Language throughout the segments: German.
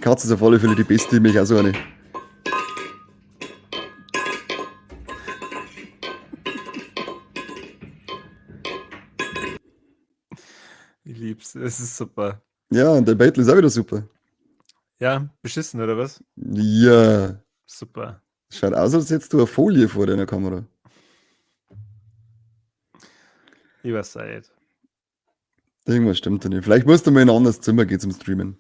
Katze ist auf alle Fälle die beste, die mich auch so eine. Ich lieb's, es ist super. Ja, und der Beitel ist auch wieder super. Ja, beschissen, oder was? Ja, Super. schaut aus, als hättest du eine Folie vor deiner Kamera. Ich weiß auch nicht. Irgendwas stimmt da nicht. Vielleicht musst du mal in ein anderes Zimmer gehen zum Streamen.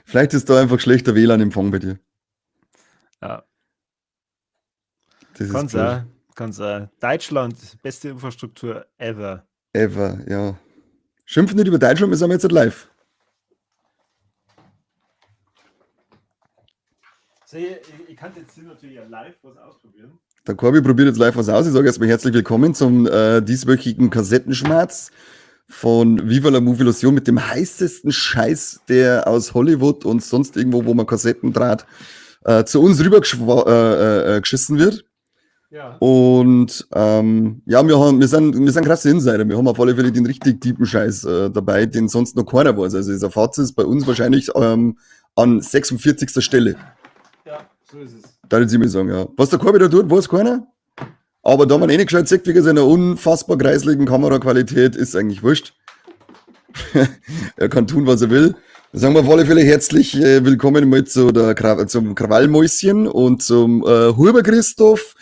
Vielleicht ist da einfach schlechter WLAN-Empfang bei dir. Ja, Das ist kann's blöd. auch. Kann's auch. Deutschland, beste Infrastruktur ever. Ever, ja. Schimpfen nicht über Deutschland, wir sind jetzt live. So, ich kann jetzt hier natürlich live was ausprobieren. Der Corby probiert jetzt live was aus. Ich sage erstmal herzlich willkommen zum dieswöchigen Kassettenschmerz von Viva la Movie Illusion mit dem heißesten Scheiß, der aus Hollywood und sonst irgendwo, wo man Kassetten draht, zu uns rüber geschissen wird. Ja. Und ja, wir sind krasse Insider. Wir haben auf alle Fälle den richtig tiefen Scheiß dabei, den sonst noch keiner weiß. Also dieser Fazit ist bei uns wahrscheinlich an 46. Stelle. Ja, so ist es. Da würde ich mir sagen, ja. Was der Corby da tut, weiß keiner. Aber da man eh nicht gescheit sieht, wegen seiner unfassbar kreisligen Kameraqualität, ist eigentlich wurscht. Er kann tun, was er will. Dann sagen wir auf alle Fälle herzlich willkommen mal zum Krawallmäuschen und zum Huber Christoph.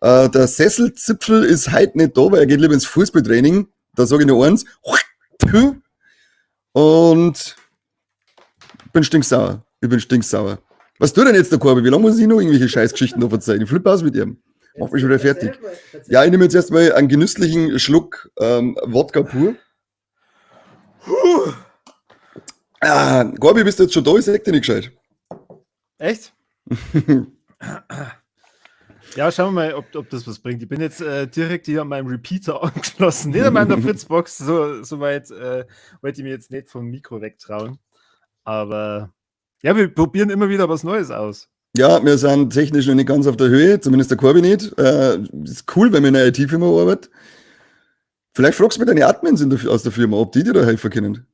Der Sesselzipfel ist heute nicht da, weil er geht lieber ins Fußballtraining. Da sage ich nur eins. Und ich bin stinksauer. Was tut denn jetzt der Corby? Wie lange muss ich noch irgendwelche Scheißgeschichten noch verzeihen? Ich flippe aus mit ihm. Mach mich schon wieder fertig. Ja, ich nehme jetzt erstmal einen genüsslichen Schluck Wodka pur. Corby, bist du jetzt schon da? Ich sag dir nicht gescheit. Echt? Ja, schauen wir mal, ob das was bringt. Ich bin jetzt direkt hier an meinem Repeater angeschlossen. Nicht an meiner Fritzbox. So weit wollte ich mir jetzt nicht vom Mikro wegtrauen. Aber ja, wir probieren immer wieder was Neues aus. Ja, wir sind technisch noch nicht ganz auf der Höhe, zumindest der Corby nicht. Ist cool, wenn wir in einer IT-Firma arbeiten. Vielleicht fragst du mir deine Admins aus der Firma, ob die dir da helfen können.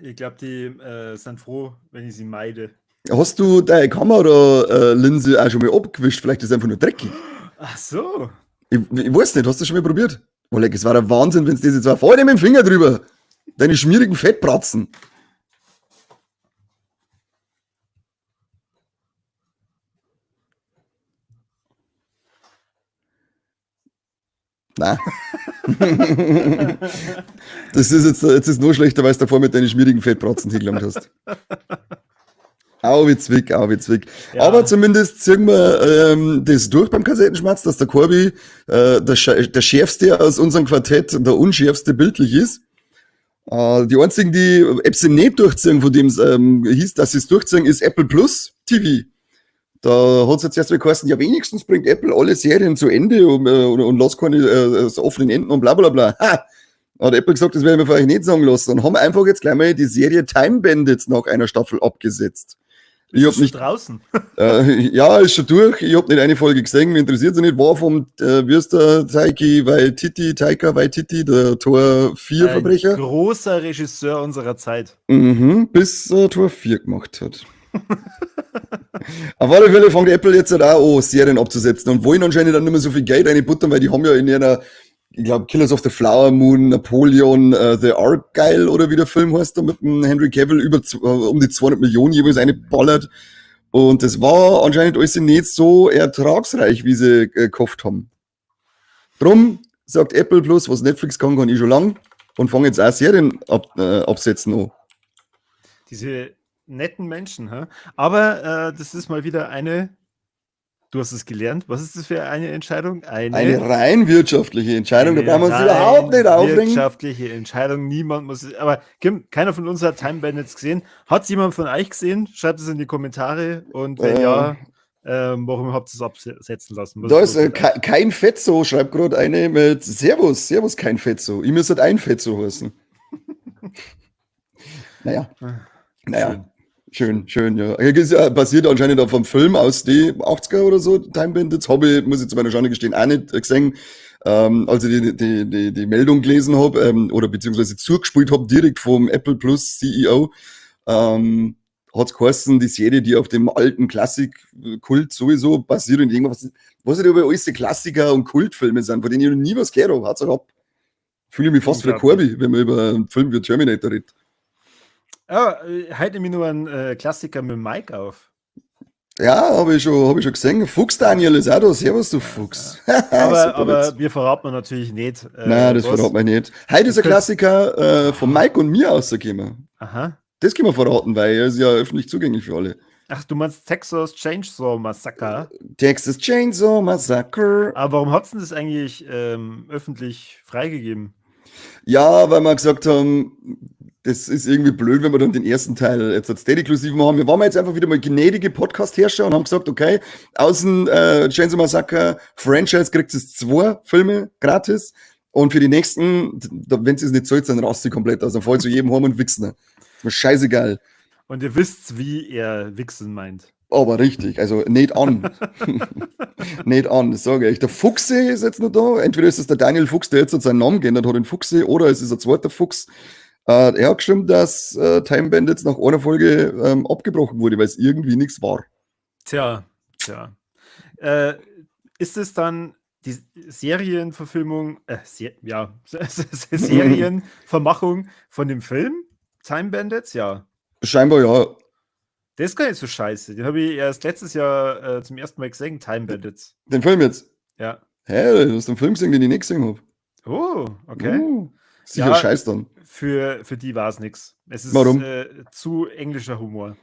Ich glaube, die sind froh, wenn ich sie meide. Hast du deine Kameralinse auch schon mal abgewischt? Vielleicht ist es einfach nur dreckig. Ach so. Ich weiß nicht, hast du das schon mal probiert? Oleg, es war der Wahnsinn, wenn es das jetzt war. Fall dir mit dem Finger drüber. Deine schmierigen Fettbratzen. Nein. Das ist jetzt ist noch schlechter, weil du davor mit deinen schmierigen Fettbratzen hingelangt hast. Au wie Zwick. Ja. Aber zumindest ziehen wir das durch beim Kassettenschmerz, dass der Corby der schärfste aus unserem Quartett, der unschärfste bildlich ist. Die einzigen, die Apps nicht durchziehen, von dem es hieß, dass sie es durchziehen, ist Apple Plus TV. Da hat es jetzt erst mal geheißen, ja wenigstens bringt Apple alle Serien zu Ende und lässt keine offenen Enden und bla bla bla. Ha! Hat Apple gesagt, das werden wir für euch nicht sagen lassen. Und haben einfach jetzt gleich mal die Serie Time Bandits nach einer Staffel abgesetzt. Ich hab nicht draußen. Ja, ist schon durch. Ich hab nicht eine Folge gesehen, mich interessiert es nicht. War vom, wie ist der Taika Waititi, der Tor 4 Verbrecher. Großer Regisseur unserer Zeit. Bis Tor 4 gemacht hat. Auf alle Fälle fängt Apple jetzt halt auch an, Serien abzusetzen und wollen anscheinend dann nicht mehr so viel Geld reinbuttern, weil die haben ja in einer, ich glaube, Killers of the Flower Moon, Napoleon, The Argyle oder wie der Film heißt, da mit dem Henry Cavill um die 200 Millionen jeweils eingeballert. Und das war anscheinend alles nicht so ertragsreich, wie sie gehofft haben. Drum sagt Apple Plus, was Netflix kann ich schon lang und fangen jetzt auch Serien absetzen an. Diese netten Menschen, hä? Aber das ist mal wieder eine, du hast es gelernt, was ist das für eine Entscheidung? Eine rein wirtschaftliche Entscheidung, da brauchen wir uns überhaupt nicht aufregen. Wirtschaftliche Entscheidung, niemand muss, aber Kim, keiner von uns hat Time Bandits gesehen. Hat es jemand von euch gesehen? Schreibt es in die Kommentare und wenn ja, warum habt ihr es absetzen lassen? Da ist kein Fetzo, schreibt gerade eine mit Servus kein Fetzo. Ich müsste ein Fetzo heißen. Naja. Schön, ja. Basiert anscheinend auf einem Film aus den 80er oder so, Time Bandits. Muss ich zu meiner Schande gestehen, auch nicht gesehen. als ich die Meldung gelesen habe, oder beziehungsweise zugespielt habe, direkt vom Apple Plus CEO, hat es geheißen, die Serie, die auf dem alten Klassik-Kult sowieso basiert und irgendwas, was halt aber alles die Klassiker und Kultfilme sind, von denen ich noch nie was gehört habe, hat's halt ab. Fühle mich fast wie der Corby, wenn man über einen Film wie Terminator redet. Ja, heute mir nur einen Klassiker mit Mike auf. Ja, habe ich schon gesehen. Fuchs Daniel ist auch da. Servus, du Fuchs. Aber wir verraten natürlich nicht. Nein, das verraten wir nicht. Heute ist ein Klassiker von Mike und mir rausgekommen. Aha. Das können wir verraten, weil er ist ja öffentlich zugänglich für alle. Ach, du meinst Texas Chainsaw Massacre? Texas Chainsaw Massacre. Aber warum hat es denn das eigentlich öffentlich freigegeben? Ja, weil wir gesagt haben, das ist irgendwie blöd, wenn wir dann den ersten Teil jetzt als exklusiv machen. Wir waren jetzt einfach wieder mal gnädige Podcast-Herrscher und haben gesagt, okay, aus dem Chainsaw Massacre Franchise kriegt es 2 Filme gratis und für die nächsten, wenn sie es nicht zahlt, dann rast sie komplett aus. Dann fällt zu jedem heim und wichsen. Das ist mir scheißegal. Und ihr wisst, wie er wichsen meint. Aber richtig, also nicht an. Nicht an, das sage ich. Der Fuchse ist jetzt noch da. Entweder ist es der Daniel Fuchs, der jetzt seinen Namen geändert hat in Fuchse, oder es ist ein zweiter Fuchs. Er hat geschrieben, dass Time Bandits nach einer Folge abgebrochen wurde, weil es irgendwie nichts war. Tja. Ist es dann die Serienverfilmung, Serienvermachung von dem Film Time Bandits? Ja. Scheinbar ja. Das ist gar nicht so scheiße. Den habe ich erst letztes Jahr zum ersten Mal gesehen, Time Bandits. Den Film jetzt? Ja. Hä, du hast den Film gesehen, den ich nicht gesehen habe. Oh, okay. Sicher scheiß dann. Für die war es nichts. Es ist Warum? Zu englischer Humor.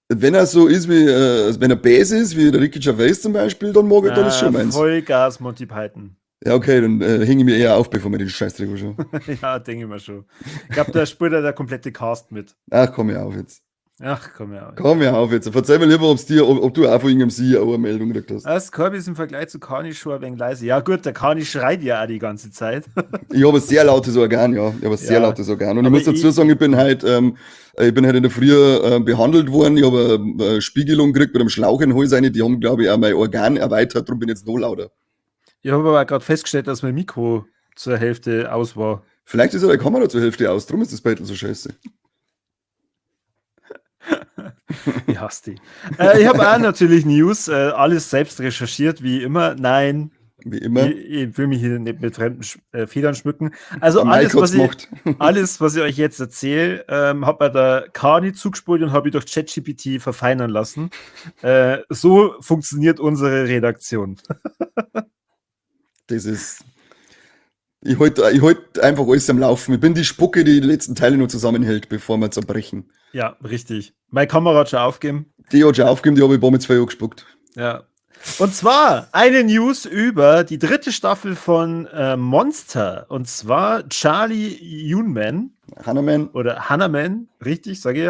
Wenn er so ist, wie wenn er Bass ist, wie der Ricky Gervais zum Beispiel, dann mag ich das schon meins. Vollgas Monty Python. Ja, okay, dann hänge ich mir eher auf, bevor wir den Scheiß drüber schauen. Ja, denke ich mal schon. Ich glaube, da spielt der komplette Cast mit. Ach, komm mir auf jetzt. Ach, komm her. Komm mir auf jetzt. Verzeih mir lieber, ob du auch von irgendeinem CEO eine Meldung gekriegt hast. Das Kirby ist im Vergleich zu Kani schon ein wenig leise. Ja, gut, der Kani schreit ja auch die ganze Zeit. Ich habe ein sehr lautes Organ, ja. Ich habe ein sehr lautes Organ. Und ich muss dazu sagen, ich bin halt in der Früh behandelt worden. Ich habe eine Spiegelung gekriegt mit einem Schlauch in den Hals rein. Die haben, glaube ich, auch mein Organ erweitert. Darum bin ich jetzt noch lauter. Ich habe aber gerade festgestellt, dass mein Mikro zur Hälfte aus war. Vielleicht ist ja die Kamera zur Hälfte aus. Darum ist das Beitel so scheiße. Ich hasse die. Ich habe auch natürlich News, alles selbst recherchiert, wie immer. Nein, wie immer. Ich will mich hier nicht mit fremden Federn schmücken. Also alles was ich euch jetzt erzähle, habe bei der Kani zugespult und habe ich durch ChatGPT verfeinern lassen. So funktioniert unsere Redaktion. Das ist... Ich halt einfach alles am Laufen. Ich bin die Spucke, die letzten Teile nur zusammenhält, bevor wir zerbrechen. Ja, richtig. Meine Kamera hat schon aufgegeben. Die hat schon aufgegeben, die habe ich mit 2 Jahren gespuckt. Ja. Und zwar eine News über die 3. Staffel von Monster. Und zwar Charlie Hunnam. Hannaman, richtig, sage ich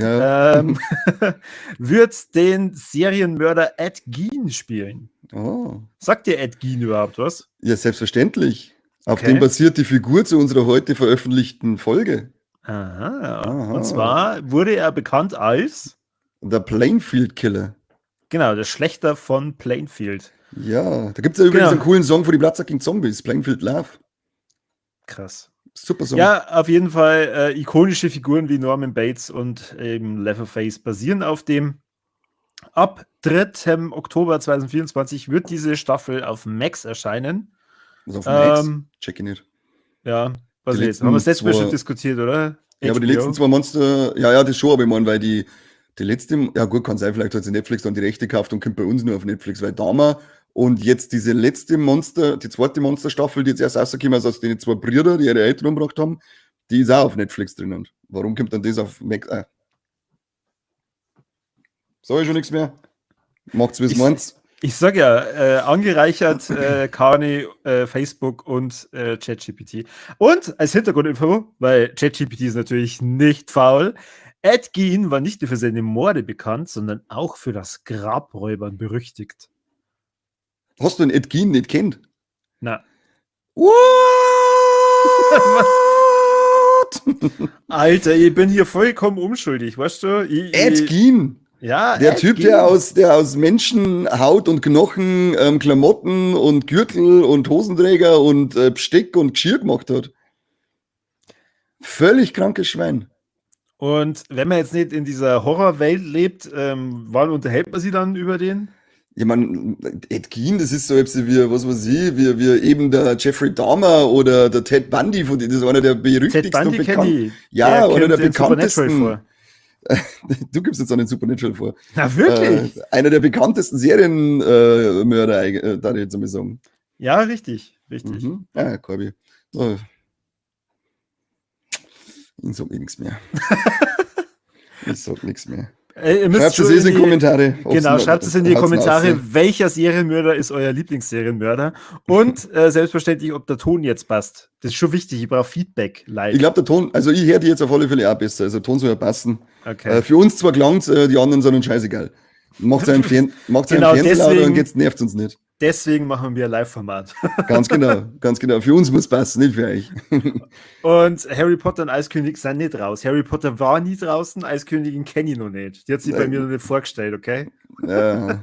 ja. Wird den Serienmörder Ed Gein spielen. Oh. Sagt dir Ed Gein überhaupt was? Ja, selbstverständlich. Auf dem basiert die Figur zu unserer heute veröffentlichten Folge. Aha. Und zwar wurde er bekannt als der Plainfield Killer. Genau, der Schlächter von Plainfield. Ja, da gibt es ja übrigens einen coolen Song für die Bloodsucking Zombies, Plainfield Love. Krass. Super Song. Ja, auf jeden Fall ikonische Figuren wie Norman Bates und eben Leatherface basieren auf dem. Ab 3. Oktober 2024 wird diese Staffel auf Max erscheinen. Also auf Max? Check ich nicht. Ja, was jetzt? Haben wir das letzte Mal schon diskutiert, oder? Ja, aber die letzten 2 Monster, ja, das schon, aber ich meine, weil die letzte, ja gut, kann sein, vielleicht hat sie Netflix dann die Rechte gekauft und kommt bei uns nur auf Netflix, weil Dama und jetzt diese letzte Monster, die 2. Monsterstaffel, die jetzt erst rausgekommen ist, aus den 2 Brüder, die ihre Eltern umgebracht haben, die ist auch auf Netflix drin. Warum kommt dann das auf Max? Sag ich schon nichts mehr? Macht's, wie es meint. Ich sag ja, angereichert Kani, Facebook und ChatGPT. Und als Hintergrundinfo, weil ChatGPT ist natürlich nicht faul, Ed Gein war nicht nur für seine Morde bekannt, sondern auch für das Grabräubern berüchtigt. Hast du den Ed Gein nicht kennt? Na. What? Alter, ich bin hier vollkommen unschuldig, weißt du? Ed Gein? Ja, Der Typ, der aus Menschenhaut und Knochen Klamotten und Gürtel und Hosenträger und Besteck und Geschirr gemacht hat. Völlig krankes Schwein. Und wenn man jetzt nicht in dieser Horrorwelt lebt, wann unterhält man sich dann über den? Ich meine, Ed Gein, das ist so etwas wie, was weiß ich, wie eben der Jeffrey Dahmer oder der Ted Bundy, das ist einer der berüchtigsten Ted Bundy und kenne bekannten. ich. Ja, Der einer der kommt in Supernatural bekanntesten. vor. Du gibst jetzt auch den Supernatural vor. Na, wirklich? Einer der bekanntesten Serienmörder, da ich jetzt einmal sagen. Ja, richtig. Richtig. Mhm. Ja, Corby. Oh. Ich sag nichts mehr. Ich sag nichts mehr. Ihr müsst Schreibt es schon in die Kommentare. Genau, schreibt es in die Haut's Kommentare, raus. welcher Serienmörder ist euer Lieblingsserienmörder. Und selbstverständlich, ob der Ton jetzt passt. Das ist schon wichtig, ich brauche Feedback, Like. Ich glaube, der Ton, also ich höre die jetzt auf alle Fälle auch besser. Also der Ton soll ja passen. Okay. Für uns zwar klang's, die anderen sind uns scheißegal. Macht einen Genau, Fernseher lauter deswegen- und nervt uns nicht. Deswegen machen wir ein Live-Format. Ganz genau, ganz genau. Für uns muss passen, nicht für euch. Und Harry Potter und Eiskönig sind nicht raus. Harry Potter war nie draußen, Eiskönigin kenne ich noch nicht. Die hat sich bei mir noch nicht vorgestellt, okay? Ja,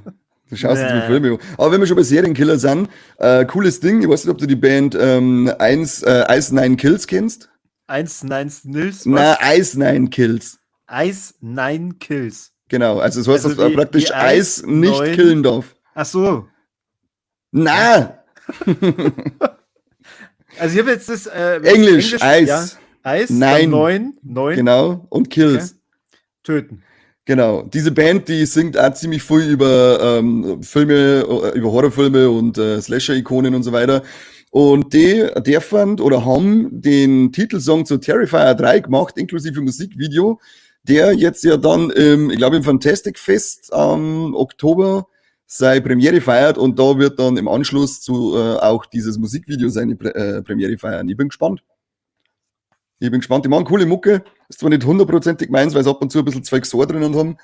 du schaust jetzt Nee. mit Filme an. Aber wenn wir schon bei Serienkiller sind, cooles Ding. Ich weiß nicht, ob du die Band Ice Nine Kills kennst. 1-9 Nils, Na, Ice Nine Kills. Ice 9 Kills. Genau, also das heißt, Also dass wie- praktisch wie Eis Eis nicht 9. killen darf. Ach so. Na, Also ich habe jetzt das Englisch, Eis. Ja, Eis, Nein. 9, Genau, und Kills. Okay. Töten. Genau. Diese Band, die singt auch ziemlich viel über Filme, über Horrorfilme und Slasher-Ikonen und so weiter. Und der fand oder haben den Titelsong zu Terrifier 3 gemacht, inklusive Musikvideo, der jetzt ja dann, ich glaube, im Fantastic Fest am Oktober seine Premiere feiert und da wird dann im Anschluss zu auch dieses Musikvideo seine Premiere feiern. Ich bin gespannt. Die machen coole Mucke. Ist zwar nicht hundertprozentig meins, weil sie ab und zu ein bisschen zwei Gesor drinnen haben,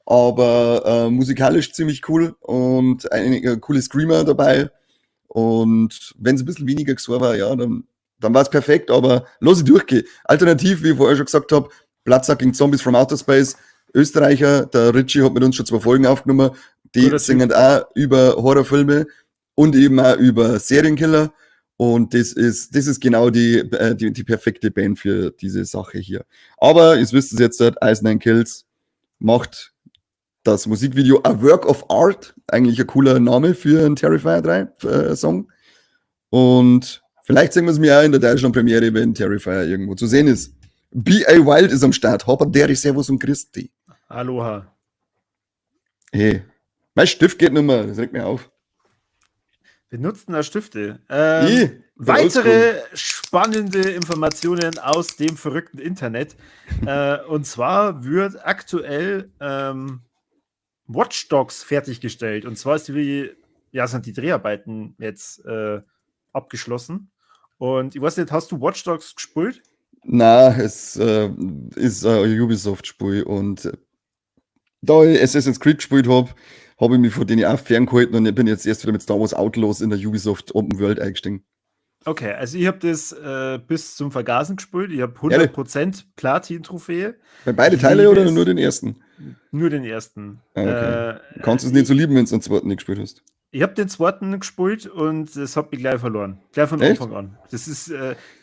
aber musikalisch ziemlich cool und einige coole Screamer dabei. Und wenn es ein bisschen weniger Gesor war, ja, dann war es perfekt, aber lass ich durchgehen. Alternativ, wie ich vorher schon gesagt habe, Bloodsucking Zombies from Outer Space, Österreicher, der Richie hat mit uns schon 2 Folgen aufgenommen, die Guter singen auch über Horrorfilme und eben auch über Serienkiller. Und das ist genau die perfekte Band für diese Sache hier. Aber ihr wisst es jetzt, Ice Nine Kills macht das Musikvideo A Work of Art, eigentlich ein cooler Name für einen Terrifier 3 Song. Und vielleicht singen wir es mir auch in der Deutschland-Premiere, wenn Terrifier irgendwo zu sehen ist. B.A. Wild ist am Start. Hopper, der ist Servus und Christi. Aloha. Hey, mein Stift geht nicht mehr, das regt mich auf. Benutzen da Stifte. Weitere Weitere spannende Informationen aus dem verrückten Internet. Und zwar wird aktuell Watch Dogs fertiggestellt. Und zwar sind die Dreharbeiten jetzt abgeschlossen. Und ich weiß nicht, hast du Watch Dogs gespielt? Na, es ist ein Ubisoft-Spiel und da ich Assassin's Creed gespielt habe ich mich von denen auch ferngehalten und ich bin jetzt erst wieder mit Star Wars Outlaws in der Ubisoft Open World eingestiegen. Okay, also ich habe das bis zum Vergasen gespielt. Ich habe 100% Platin-Trophäe. Bei beide Ich Teile liebe oder es. nur den ersten? Nur den ersten. Okay. Du kannst es nicht so lieben, wenn du den zweiten nicht gespielt hast. Ich habe den zweiten gespielt und das hat mich gleich verloren. Gleich von Echt? Anfang an. Das ist,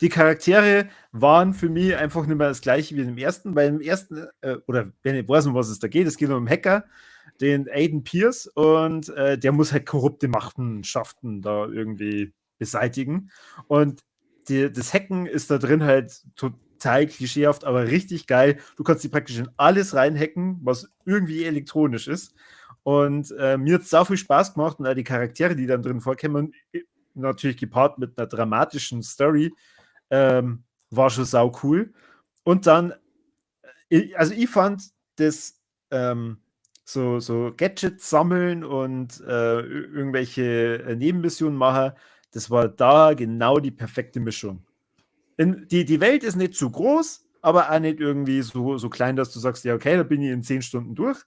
die Charaktere waren für mich einfach nicht mehr das gleiche wie im ersten. Weil im ersten, oder wenn ich weiß, um was es da geht, es geht um einen Hacker, den Aiden Pierce, und der muss halt korrupte Machenschaften da irgendwie beseitigen. Und das Hacken ist da drin halt total klischeehaft, aber richtig geil. Du kannst die praktisch in alles reinhacken, was irgendwie elektronisch ist. Und mir hat es sau viel Spaß gemacht und auch die Charaktere, die dann drin vorkommen, natürlich gepaart mit einer dramatischen Story, war schon sau cool. Und dann, ich fand das so Gadgets sammeln und irgendwelche Nebenmissionen machen, das war da genau die perfekte Mischung. Die Welt ist nicht zu groß, aber auch nicht irgendwie so klein, dass du sagst, ja, okay, da bin ich in 10 Stunden durch.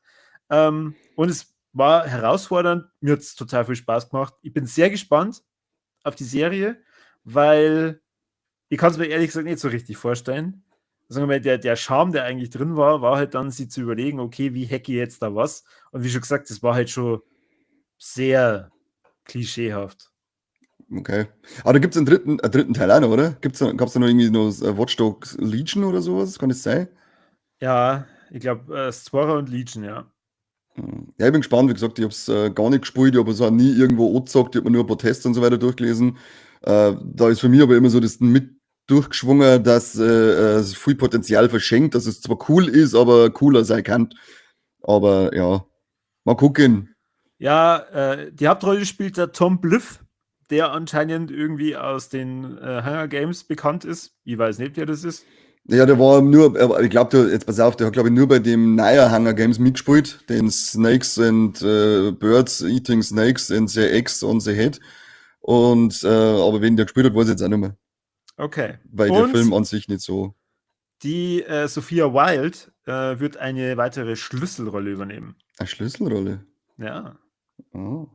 Und es war herausfordernd. Mir hat es total viel Spaß gemacht. Ich bin sehr gespannt auf die Serie, weil ich kann es mir ehrlich gesagt nicht so richtig vorstellen, sagen wir mal, der Charme, der eigentlich drin war, war halt dann, sich zu überlegen, okay, wie hacke ich jetzt da was? Und wie schon gesagt, das war halt schon sehr klischeehaft. Okay. Aber da gibt es einen dritten Teil auch noch, oder? Gab es da noch irgendwie noch Watch Dogs Legion oder sowas? Kann das sein? Ja, ich glaube, Spora und Legion, ja. Ja, ich bin gespannt. Wie gesagt, ich habe es gar nicht gespielt, ich habe es auch nie irgendwo angezockt, ich habe mir nur ein paar Tests und so weiter durchgelesen. Da ist für mich aber immer so das mit durchgeschwungen, dass es viel Potenzial verschenkt, dass es zwar cool ist, aber cooler sein kann. Aber ja, mal gucken. Ja, die Hauptrolle spielt der Tom Blyth, der anscheinend irgendwie aus den Hunger Games bekannt ist. Ich weiß nicht, wer das ist. Ja, der war nur, ich glaube, jetzt pass auf, der hat, glaube ich, nur bei dem neuen Hunger Games mitgespielt, den Snakes and Birds Eating Snakes and the Eggs on the Head. Und, aber wen der gespielt hat, weiß ich jetzt auch nicht mehr. Okay. Weil der Und Film an sich nicht so. die Sophia Wilde wird eine weitere Schlüsselrolle übernehmen. Eine Schlüsselrolle. Ja. Oh.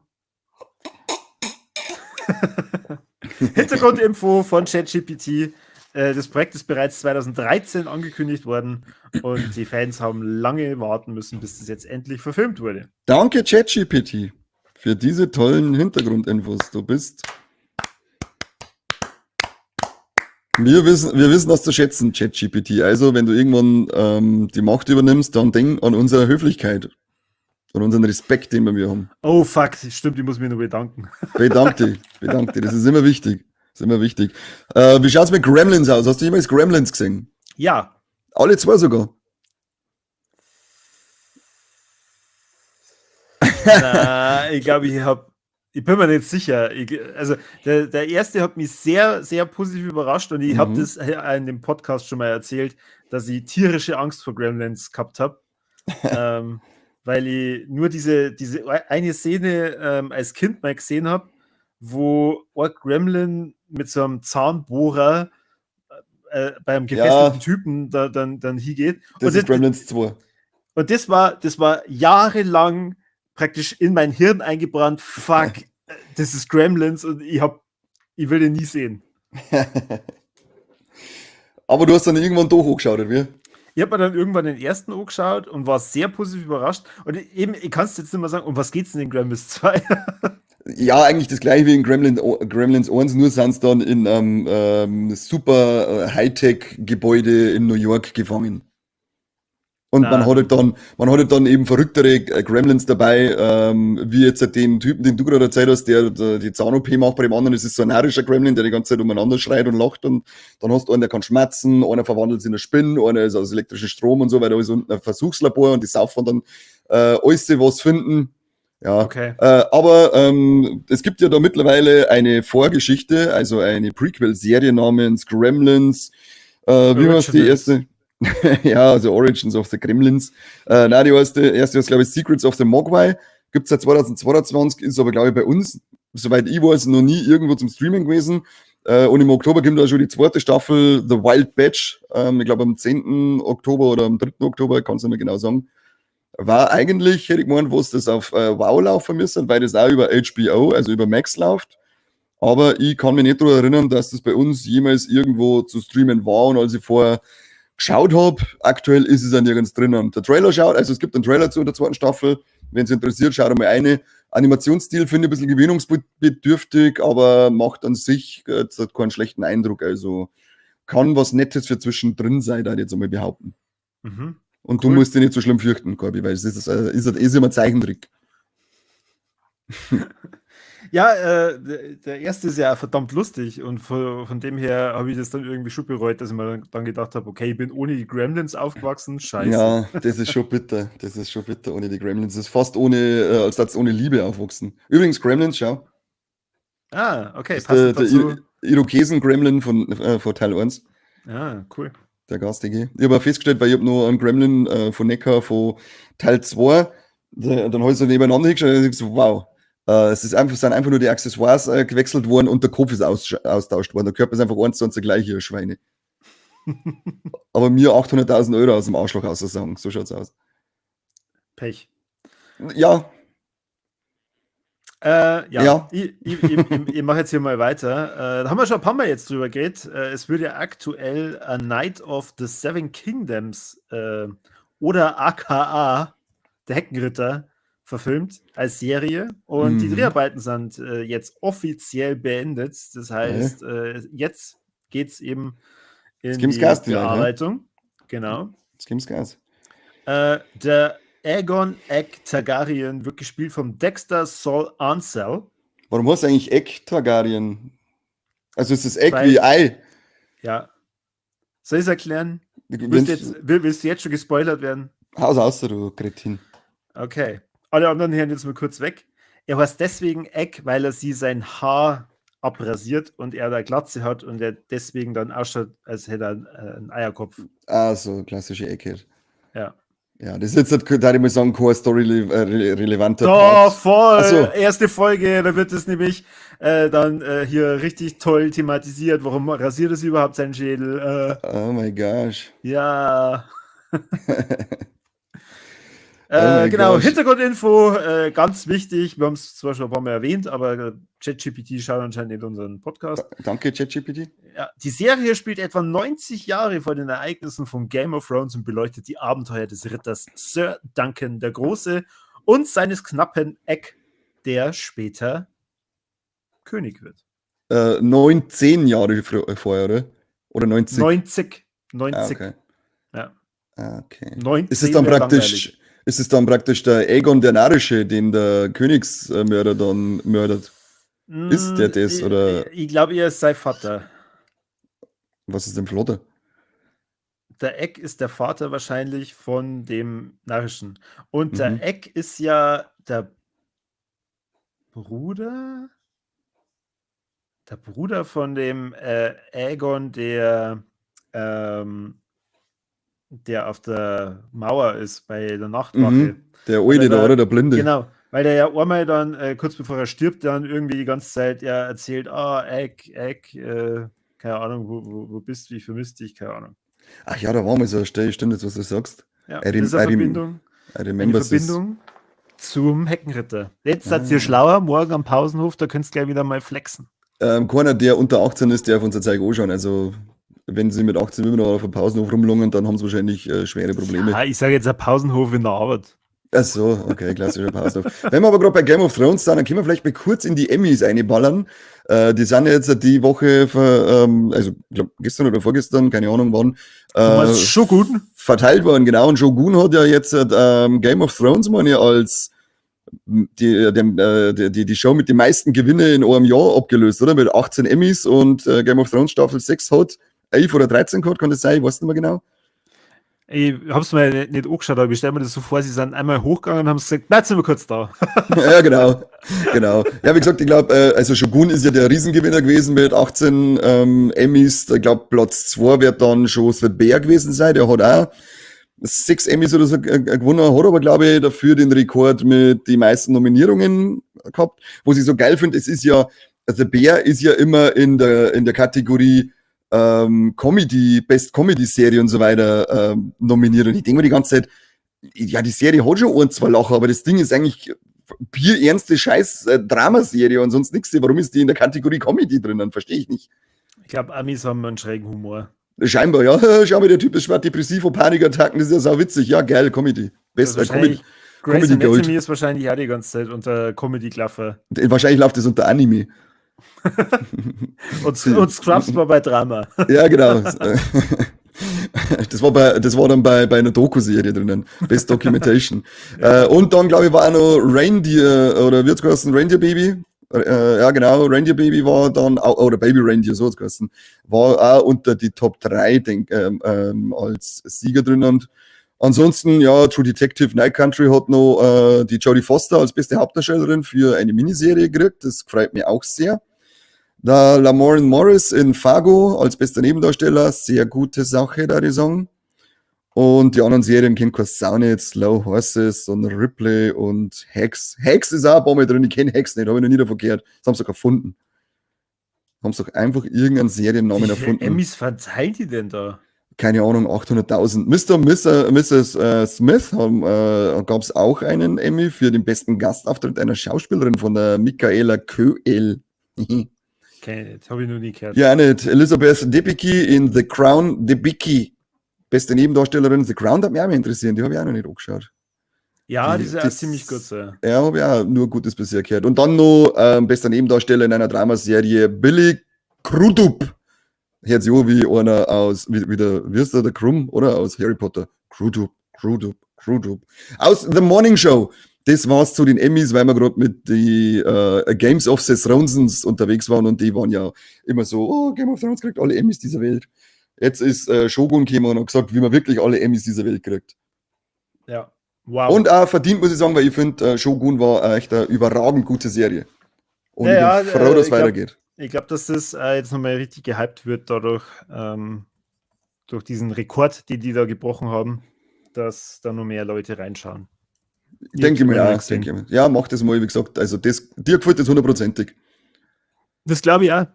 Hintergrundinfo von ChatGPT. Das Projekt ist bereits 2013 angekündigt worden und die Fans haben lange warten müssen, bis das jetzt endlich verfilmt wurde. Danke, ChatGPT, für diese tollen Hintergrundinfos. Du bist. Wir wissen das zu schätzen, ChatGPT. Also, wenn du irgendwann die Macht übernimmst, dann denk an unsere Höflichkeit und unseren Respekt, den wir mir haben. Oh fuck, stimmt, ich muss mich nur bedanken. Bedanke dich. Das ist immer wichtig. Wie schaut's mit Gremlins aus? Hast du jemals Gremlins gesehen? Ja. Alle zwei sogar. Na, ich glaube, ich bin mir nicht sicher. Also, der erste hat mich sehr, sehr positiv überrascht und ich habe das in dem Podcast schon mal erzählt, dass ich tierische Angst vor Gremlins gehabt habe. Weil ich nur diese eine Szene als Kind mal gesehen habe, wo ein Gremlin mit so einem Zahnbohrer beim gefesselten Typen dann hingeht. Das ist Gremlins 2. Und das war jahrelang praktisch in mein Hirn eingebrannt. Fuck, das ist Gremlins und ich will den nie sehen. Aber du hast dann irgendwann doch hochgeschaut, oder wie? Ich habe mir dann irgendwann den ersten angeschaut und war sehr positiv überrascht. Und eben, ich kann es jetzt nicht mehr sagen, um was geht es denn in Gremlins 2? Ja, eigentlich das gleiche wie in Gremlins 1, nur sind sie dann in einem super Hightech-Gebäude in New York gefangen. Und man hat halt dann eben verrücktere Gremlins dabei, wie jetzt den Typen, den du gerade erzählt hast, der die Zahn-OP macht bei dem anderen. Das ist so ein narischer Gremlin, der die ganze Zeit umeinander schreit und lacht. Und dann hast du einen, der kann schmatzen, einer verwandelt sich in eine Spinne, einer ist aus elektrischen Strom und so, weil da ist unten ein Versuchslabor und die saufen dann alles, was finden. Ja, Okay. aber es gibt ja da mittlerweile eine Vorgeschichte, also eine Prequel-Serie namens Gremlins. Wie war es die erste? Ja, also Origins of the Gremlins. Nein, die erste ist, glaube ich, Secrets of the Mogwai. Gibt es seit 2022, ist aber, glaube ich, bei uns, soweit ich weiß, noch nie irgendwo zum Streaming gewesen. Und im Oktober kommt da schon die zweite Staffel, The Wild Batch. Ich glaube, am 10. Oktober oder am 3. Oktober, ich kann es nicht mehr genau sagen. War eigentlich, hätte ich gemeint, was das auf WoW laufen müssen, weil das auch über HBO, also über Max läuft. Aber ich kann mich nicht daran erinnern, dass das bei uns jemals irgendwo zu streamen war. Und als ich vorher geschaut habe, aktuell ist es ja nirgends drinnen. Der Trailer schaut, also es gibt einen Trailer zu der zweiten Staffel. Wenn es interessiert, schaut einmal eine. Animationsstil finde ich ein bisschen gewöhnungsbedürftig, aber macht an sich jetzt keinen schlechten Eindruck. Also kann was Nettes für zwischendrin sein, da ich jetzt einmal behaupten. Mhm. Und Cool. du musst dich nicht so schlimm fürchten, Corby, weil es ist immer ein Zeichentrick. Ja, der erste ist ja verdammt lustig und von dem her habe ich das dann irgendwie schon bereut, dass ich mir dann gedacht habe, okay, ich bin ohne die Gremlins aufgewachsen, scheiße. Ja, das ist schon bitter. Das ist schon bitter ohne die Gremlins. Das ist fast ohne, als das ohne Liebe aufwachsen. Übrigens, Gremlins, schau. Ah, okay, Das ist passt dazu. der Irokesen-Gremlin von Teil 1. Ah, cool. Der garstige. Ich habe auch festgestellt, weil ich habe noch einen Gremlin von Neckar von Teil 2. Dann habe ich so nebeneinander hingeschaut und ich so, wow. Sind einfach nur die Accessoires gewechselt worden und der Kopf ist austauscht worden. Der Körper ist einfach 1:1 der gleiche, Schweine. Aber mir 800.000 Euro aus dem Arschloch auszusagen. So schaut's aus. Pech. Ja. Ja. Ich mache jetzt hier mal weiter. Da haben wir schon ein paar Mal jetzt drüber geredet. Es wird ja aktuell A Knight of the Seven Kingdoms oder aka der Heckenritter verfilmt als Serie. Und die Dreharbeiten sind jetzt offiziell beendet. Das heißt, jetzt geht es eben in die Bearbeitung. Genau. Jetzt gibt's Gas. Der Aegon Egg Targaryen wird gespielt vom Dexter Sol Ansel. Warum hast du eigentlich Egg Targaryen? Also ist das Egg wie Ei? Ja. Soll ich es erklären? Willst du jetzt schon gespoilert werden? Haus aus, du Kretin. Okay. Alle anderen hören jetzt mal kurz weg. Er heißt deswegen Egg, weil er sie sein Haar abrasiert und er da Glatze hat und er deswegen dann ausschaut, als hätte er einen Eierkopf. Ah, so klassische Egghead. Ja. Ja, das ist jetzt, da ich mal sagen, kein Story-relevanter Doch, voll! So. Erste Folge, da wird es nämlich dann hier richtig toll thematisiert. Warum rasiert es überhaupt seinen Schädel? Oh mein gosh. Ja. Genau, gosh. Hintergrundinfo, ganz wichtig. Wir haben es zwar schon ein paar Mal erwähnt, aber ChatGPT schaut anscheinend in unseren Podcast. Danke, ChatGPT. Ja, die Serie spielt etwa 90 Jahre vor den Ereignissen von Game of Thrones und beleuchtet die Abenteuer des Ritters Sir Duncan der Große und seines knappen Egg, der später König wird. 19 Jahre vorher, oder? Oder 90? 90. Ah, okay. Ja. Ah, okay. 19 ist es dann praktisch der Aegon der Narische, den der Königsmörder dann mördert? Ist der das, oder? Ich glaube, er ist sein Vater. Was ist denn Flotte? Der Egg ist der Vater wahrscheinlich von dem Narischen. Und der Egg ist ja der Bruder von dem Aegon, der auf der Mauer ist, bei der Nachtwache. Der Alte da, oder? Der Blinde. Genau, weil der ja einmal dann, kurz bevor er stirbt, dann irgendwie die ganze Zeit ja erzählt, Egg, keine Ahnung, wo bist du, ich vermisse dich, keine Ahnung. Ach ja, da war mal so eine Stelle, stimmt jetzt, was du sagst. Ja, das ist eine Verbindung zum Heckenritter. Jetzt seid ihr schlauer, morgen am Pausenhof, da könnt ihr gleich wieder mal flexen. Keiner, der unter 18 ist, der auf unser Zeug anschauen, also wenn sie mit 18 immer noch auf dem Pausenhof rumlungen, dann haben sie wahrscheinlich schwere Probleme. Ja, ich sage jetzt ein Pausenhof in der Arbeit. Ach so, okay, klassischer Pausenhof. Wenn wir aber gerade bei Game of Thrones sind, dann können wir vielleicht mal kurz in die Emmys reinballern. Die sind jetzt die Woche, also ich glaube gestern oder vorgestern, keine Ahnung wann, Shogun verteilt worden, genau. Und Shogun hat ja jetzt Game of Thrones, meine ich, als die Show mit den meisten Gewinnen in einem Jahr abgelöst, oder? Mit 18 Emmys und Game of Thrones Staffel 6 hat 11 oder 13 gehabt, kann das sein? Ich weiß nicht mehr genau. Ich hab's mir nicht angeschaut, aber ich stelle mir das so vor, sie sind einmal hochgegangen und haben gesagt, bleib sind wir kurz da. Ja, genau. Ja, wie gesagt, ich glaube, also Shogun ist ja der Riesengewinner gewesen mit 18 Emmys. Ich glaube, Platz 2 wird dann schon Sven Bär gewesen sein. Der hat auch 6 Emmys oder so gewonnen, hat aber, glaube ich, dafür den Rekord mit den meisten Nominierungen gehabt. Was ich so geil finde, es ist ja, also Bär ist ja immer in der Kategorie Comedy, Best Comedy Serie und so weiter nominiert. Und ich denke mir die ganze Zeit, ja, die Serie hat schon ein, zwei Lacher, aber das Ding ist eigentlich bierernste Scheiß Dramaserie und sonst nichts. Warum ist die in der Kategorie Comedy drinnen? Verstehe ich nicht. Ich glaube, Amis haben einen schrägen Humor. Scheinbar, ja. Schau mal, der Typ ist schwer depressiv und Panikattacken, das ist ja sau witzig. Ja, geil, Comedy. Best Comedy. Grey's Anatomy ist wahrscheinlich auch die ganze Zeit unter Comedy-Klaffer. Wahrscheinlich läuft das unter Anime. und Scrubs war bei Drama. Ja, genau. Das war dann bei einer Doku-Serie drinnen. Best Documentation. Ja. Und dann, glaube ich, war auch noch Reindeer, oder wird's geheißen, Reindeer Baby? Ja, genau, Reindeer Baby war dann, oder Baby Reindeer, so hat's geheißen, war auch unter die Top 3, als Sieger drin. Und ansonsten, ja, True Detective Night Country hat noch die Jodie Foster als beste Hauptdarstellerin für eine Miniserie gekriegt. Das freut mich auch sehr. Da Lamorne Morris in Fargo als bester Nebendarsteller, sehr gute Sache, da die sagen. Und die anderen Serien kennt kein Sau nicht, Slow Horses und Ripley und Hex. Hex ist auch ein paar Mal drin, ich kenne Hex nicht, habe ich noch nie davon gehört. Das haben sie doch erfunden. Haben sie doch einfach irgendeinen Seriennamen erfunden. Wie viele Emmys verteilt die denn da? keine Ahnung, 800.000. Mrs. Smith gab es auch einen Emmy für den besten Gastauftritt einer Schauspielerin von der Michaela Coel. Okay, das habe ich noch nie gehört. Ja, nicht. Elizabeth Debicki in The Crown. Debicki, beste Nebendarstellerin. The Crown hat mich auch mal interessiert. Die habe ich auch noch nicht angeschaut. Ja, die ist ja ziemlich gut. So. Ja, habe ich auch nur Gutes bisher gehört. Und dann noch bester Nebendarsteller in einer Dramaserie Billy Crudup. Hört sich an wie einer aus, wie ist der Krumm, oder? Aus Harry Potter. Crudup. Aus The Morning Show. Das war's zu den Emmys, weil wir gerade mit die Games of the Thrones unterwegs waren und die waren ja immer so, oh, Game of Thrones kriegt alle Emmys dieser Welt. Jetzt ist Shogun gekommen und hat gesagt, wie man wirklich alle Emmys dieser Welt kriegt. Ja, wow. Und auch verdient, muss ich sagen, weil ich finde, Shogun war echt eine überragend gute Serie. Und ich bin froh, dass es weitergeht. Ich glaube, dass das jetzt nochmal richtig gehypt wird dadurch, durch diesen Rekord, den die da gebrochen haben, dass da noch mehr Leute reinschauen. Denke ich mir auch. Ja, mach das mal, wie gesagt. Also dir gefällt das 100%. Das glaube ich auch.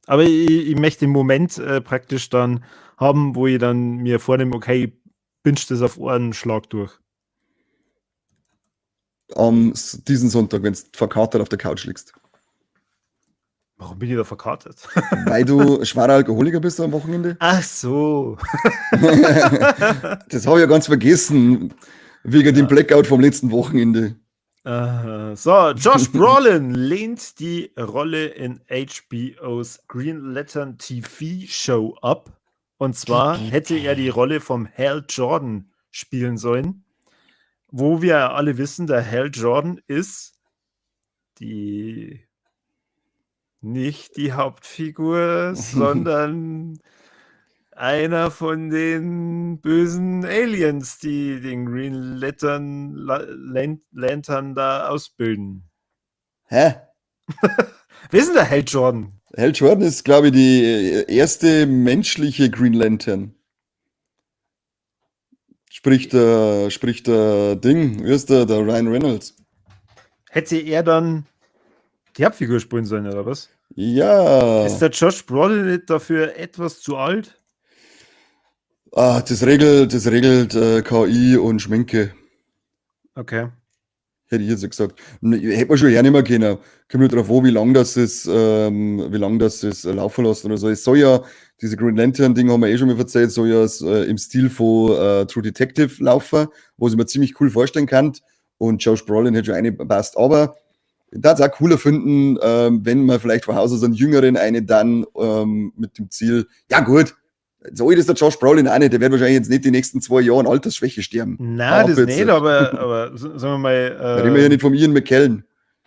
Aber ich möchte den Moment praktisch dann haben, wo ich dann mir vornehme, okay, binge das auf einen Schlag durch. Diesen Sonntag, wenn du verkatert auf der Couch liegst. Warum bin ich da verkartet? Weil du schwerer Alkoholiker bist am Wochenende? Ach so. Das habe ich ja ganz vergessen. Wegen dem Blackout vom letzten Wochenende. So, Josh Brolin lehnt die Rolle in HBO's Green Lantern TV-Show ab. Und zwar hätte er die Rolle vom Hal Jordan spielen sollen. Wo wir alle wissen, der Hal Jordan ist nicht die Hauptfigur, sondern einer von den bösen Aliens, die den Green Lantern da ausbilden. Hä? Wer ist denn der Hal Jordan? Hal Jordan ist, glaube ich, die erste menschliche Green Lantern. Spricht der Ding, wie ist der Ryan Reynolds. Hätte er dann die Hauptfigur spielen sollen, oder was? Ja. Ist der Josh Brolin nicht dafür etwas zu alt? Das regelt KI und Schminke. Okay. Hätte ich jetzt gesagt. Hätte man schon ja nicht mehr können. Kommt nur drauf an, wie lange das laufen lassen oder so. Es soll ja, diese Green Lantern-Ding haben wir eh schon mal erzählt, soll ja im Stil von True Detective laufen, wo ich mir ziemlich cool vorstellen kann. Und Josh Brolin hätte schon eine passt. Aber ich würde es auch cooler finden, wenn man vielleicht von Haus aus einen Jüngeren dann mit dem Ziel, ja gut, so alt ist der Josh Brolin auch nicht, der wird wahrscheinlich jetzt nicht die nächsten 2 Jahre an Altersschwäche sterben. Nein, das nicht, aber sagen wir mal. Da reden wir ja nicht von Ian McKellen.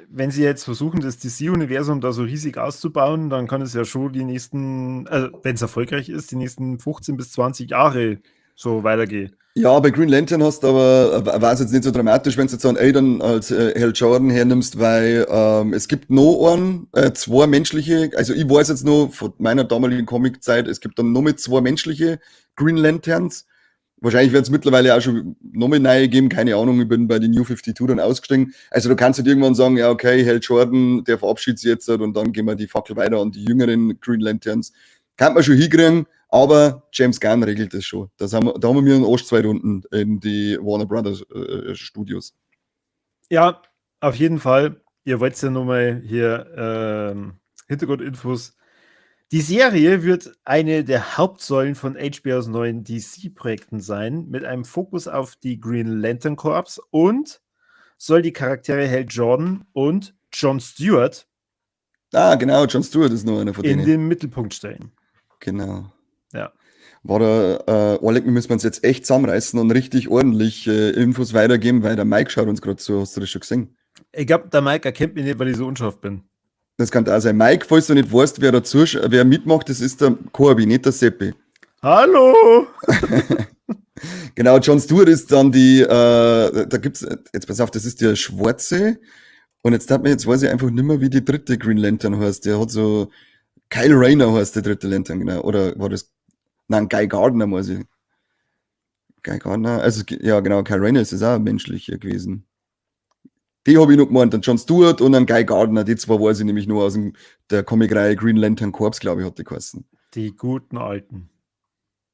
Wenn sie jetzt versuchen, das DC-Universum da so riesig auszubauen, dann kann es ja schon die nächsten, wenn es erfolgreich ist, die nächsten 15 bis 20 Jahre so weitergehen. Ja, bei Green Lantern hast du aber, war es jetzt nicht so dramatisch, wenn du jetzt einen Aiden als Hal Jordan hernimmst, weil es gibt noch zwei menschliche, also ich weiß jetzt noch von meiner damaligen Comic-Zeit, es gibt dann noch mit 2 menschliche Green Lanterns. Wahrscheinlich wird es mittlerweile auch schon noch mit neue geben, keine Ahnung, ich bin bei den New 52 dann ausgestiegen. Also du kannst halt irgendwann sagen, ja okay, Hal Jordan, der verabschiedet sich jetzt und dann gehen wir die Fackel weiter an die jüngeren Green Lanterns. Kann man schon hinkriegen, aber James Gunn regelt das schon. Da haben wir einen Arsch 2 Runden in die Warner Brothers Studios. Ja, auf jeden Fall. Ihr wollt ja nochmal hier Hintergrundinfos. Die Serie wird eine der Hauptsäulen von HBOs neuen DC-Projekten sein, mit einem Fokus auf die Green Lantern Corps und soll die Charaktere Hal Jordan und Jon Stewart Genau, Jon Stewart ist noch einer von denen. in den Mittelpunkt stellen. Genau. Ja. War da, Oleg, wir müssen uns jetzt echt zusammenreißen und richtig ordentlich Infos weitergeben, weil der Mike schaut uns gerade so, hast du das schon gesehen? Ich glaube, der Mike erkennt mich nicht, weil ich so unscharf bin. Das kann auch sein. Mike, falls du nicht weißt, wer mitmacht, das ist der Corby, nicht der Seppi. Hallo! Genau, Jon Stewart ist dann da gibt's, jetzt pass auf, das ist der Schwarze. Und jetzt weiß ich einfach nicht mehr, wie die dritte Green Lantern heißt. Der hat so, Kyle Rayner heißt der dritte Lantern, genau. Oder war das, nein, Guy Gardner, weiß ich. Guy Gardner, also, ja, genau, Kyle Rayner ist auch menschlicher gewesen. Die habe ich noch gemeint, dann Jon Stewart und dann Guy Gardner, die 2 weiß ich nämlich nur aus der Comicreihe Green Lantern Corps, glaube ich, hat die geheißen. Die guten Alten.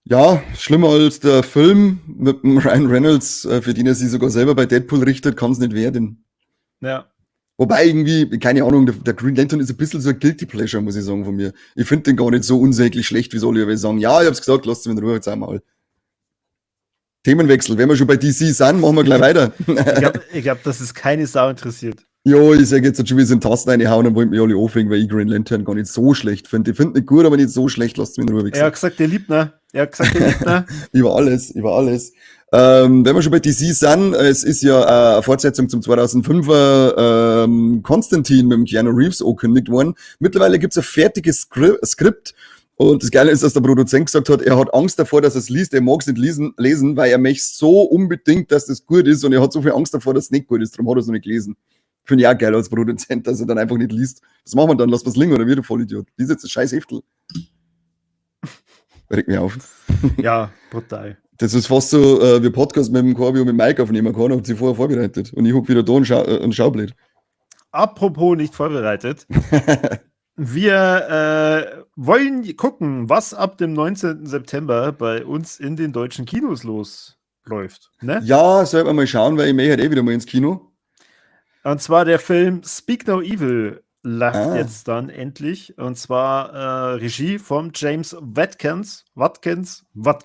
Ja, schlimmer als der Film mit dem Ryan Reynolds, für den er sich sogar selber bei Deadpool richtet, kann es nicht werden. Ja. Wobei irgendwie, keine Ahnung, der Green Lantern ist ein bisschen so ein Guilty Pleasure, muss ich sagen, von mir. Ich finde den gar nicht so unsäglich schlecht, wie soll ich sagen. Ja, ich hab's gesagt, lasst ihn in Ruhe, jetzt einmal. Themenwechsel, wenn wir schon bei DC sind, machen wir gleich weiter. Ich glaub, dass es keine Sau interessiert. Jo, ich sag jetzt schon wieder so in Tasten reinhauen und wollt mich alle aufregen, weil ich Green Lantern gar nicht so schlecht finde. Ich finde nicht gut, aber nicht so schlecht, lasst mich in Ruhe. Er hat gesagt, er liebt, ne? Über alles, über alles. Wenn wir schon bei DC sind, es ist ja eine Fortsetzung zum 2005er Konstantin mit dem Keanu Reeves angekündigt worden. Mittlerweile gibt's ein fertiges Skript und das Geile ist, dass der Produzent gesagt hat, er hat Angst davor, dass er es liest, er mag es nicht lesen, weil er möchte so unbedingt, dass das gut ist und er hat so viel Angst davor, dass es nicht gut ist, darum hat er es noch nicht gelesen. Finde ich auch geil als Produzent, dass er dann einfach nicht liest. Was machen wir dann? Lass was liegen oder wie, du Vollidiot? Lies jetzt das scheiß Heftel. Regt mich auf. Ja, brutal. Das ist fast so wie Podcast mit dem Corby und mit Mike aufnehmen kann, hat sie vorher vorbereitet. Und ich hab wieder da und Schaublät. Apropos nicht vorbereitet. Wir wollen gucken, was ab dem 19. September bei uns in den deutschen Kinos losläuft. Ne? Ja, sollten wir mal schauen, weil ich möchte halt wieder mal ins Kino. Und zwar der Film Speak No Evil läuft jetzt dann endlich. Und zwar Regie von James Watkins. Was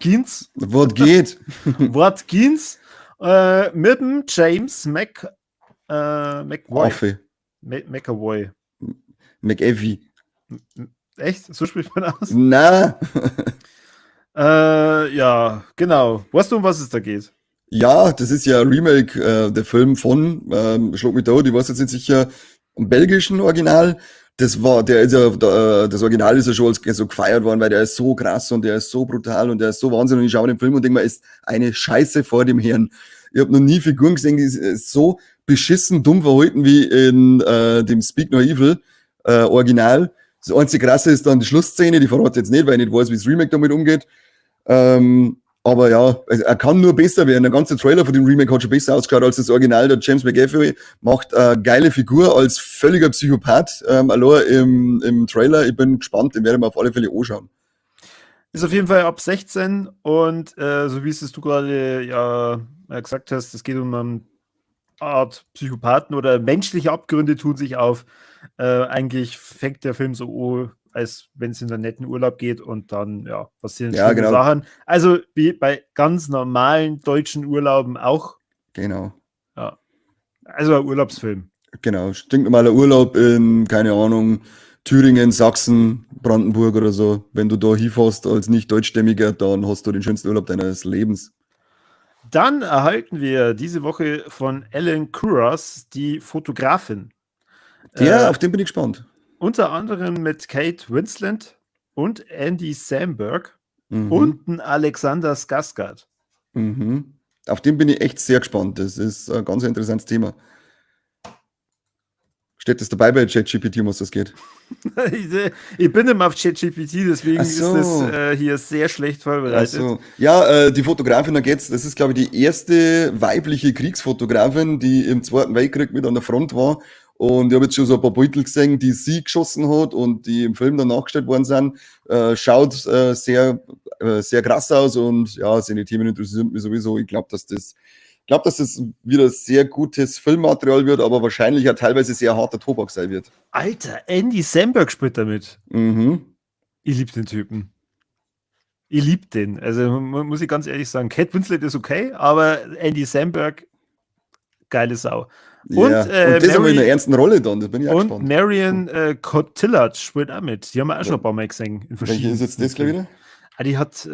geht? Watkins. Mit dem James McAvoy. McAvoy. McAfee. Echt? So spricht man aus? Na. Ja, genau. Weißt du, um was es da geht? Ja, das ist ja ein Remake, der Film von Schlag mich tot, ich weiß jetzt nicht sicher, im belgischen Original. Das Original ist ja schon als so gefeiert worden, weil der ist so krass und der ist so brutal und der ist so wahnsinnig. Und ich schaue den Film und denke mir, ist eine Scheiße vor dem Herrn. Ich habe noch nie Figuren gesehen, die so beschissen dumm verhalten wie in dem Speak No Evil Original. Das einzige Krasse ist dann die Schlussszene, die verrate ich jetzt nicht, weil ich nicht weiß, wie das Remake damit umgeht. Aber ja, er kann nur besser werden. Der ganze Trailer von dem Remake hat schon besser ausgeschaut als das Original. Der James McAvoy macht eine geile Figur als völliger Psychopath. Allein im Trailer. Ich bin gespannt, den werde ich mir auf alle Fälle anschauen. Ist auf jeden Fall ab 16 und so wie es du gerade ja gesagt hast, es geht um eine Art Psychopathen oder menschliche Abgründe tun sich auf. Eigentlich fängt der Film so an, als wenn es in einen netten Urlaub geht und dann ja passieren schlimme Sachen. Also wie bei ganz normalen deutschen Urlauben auch. Genau. Ja. Also ein Urlaubsfilm. Genau. Stinknormaler Urlaub in, keine Ahnung, Thüringen, Sachsen, Brandenburg oder so. Wenn du da hinfährst als nicht deutschstämmiger, dann hast du den schönsten Urlaub deines Lebens. Dann erhalten wir diese Woche von Ellen Kuras die Fotografin. Ja, auf den bin ich gespannt. Unter anderem mit Kate Winslet und Andy Samberg und ein Alexander Skarsgård. Mhm. Auf den bin ich echt sehr gespannt. Das ist ein ganz interessantes Thema. Steht das dabei bei ChatGPT, um was das geht? Ich bin immer auf ChatGPT, deswegen ist das hier sehr schlecht vorbereitet. Ja, die Fotografin, da geht's. Das ist, glaube ich, die erste weibliche Kriegsfotografin, die im Zweiten Weltkrieg mit an der Front war. Und ich habe jetzt schon so ein paar Beutel gesehen, die sie geschossen hat und die im Film dann nachgestellt worden sind. Schaut sehr krass aus und ja, seine Themen interessieren mich sowieso. Ich glaube, dass das wieder sehr gutes Filmmaterial wird, aber wahrscheinlich ja teilweise sehr harter Tobak sein wird. Alter, Andy Samberg spielt damit. Mhm. Ich liebe den Typen. Ich liebe den. Also muss ich ganz ehrlich sagen, Kate Winslet ist okay, aber Andy Samberg, geile Sau. Und, ja. Und das aber in einer ernsten Rolle dann, das bin ich auch gespannt. Und Marion Cotillard spielt auch mit. Die haben wir auch schon ein paar Mal gesehen. Welche ist jetzt das gleich wieder? Die hat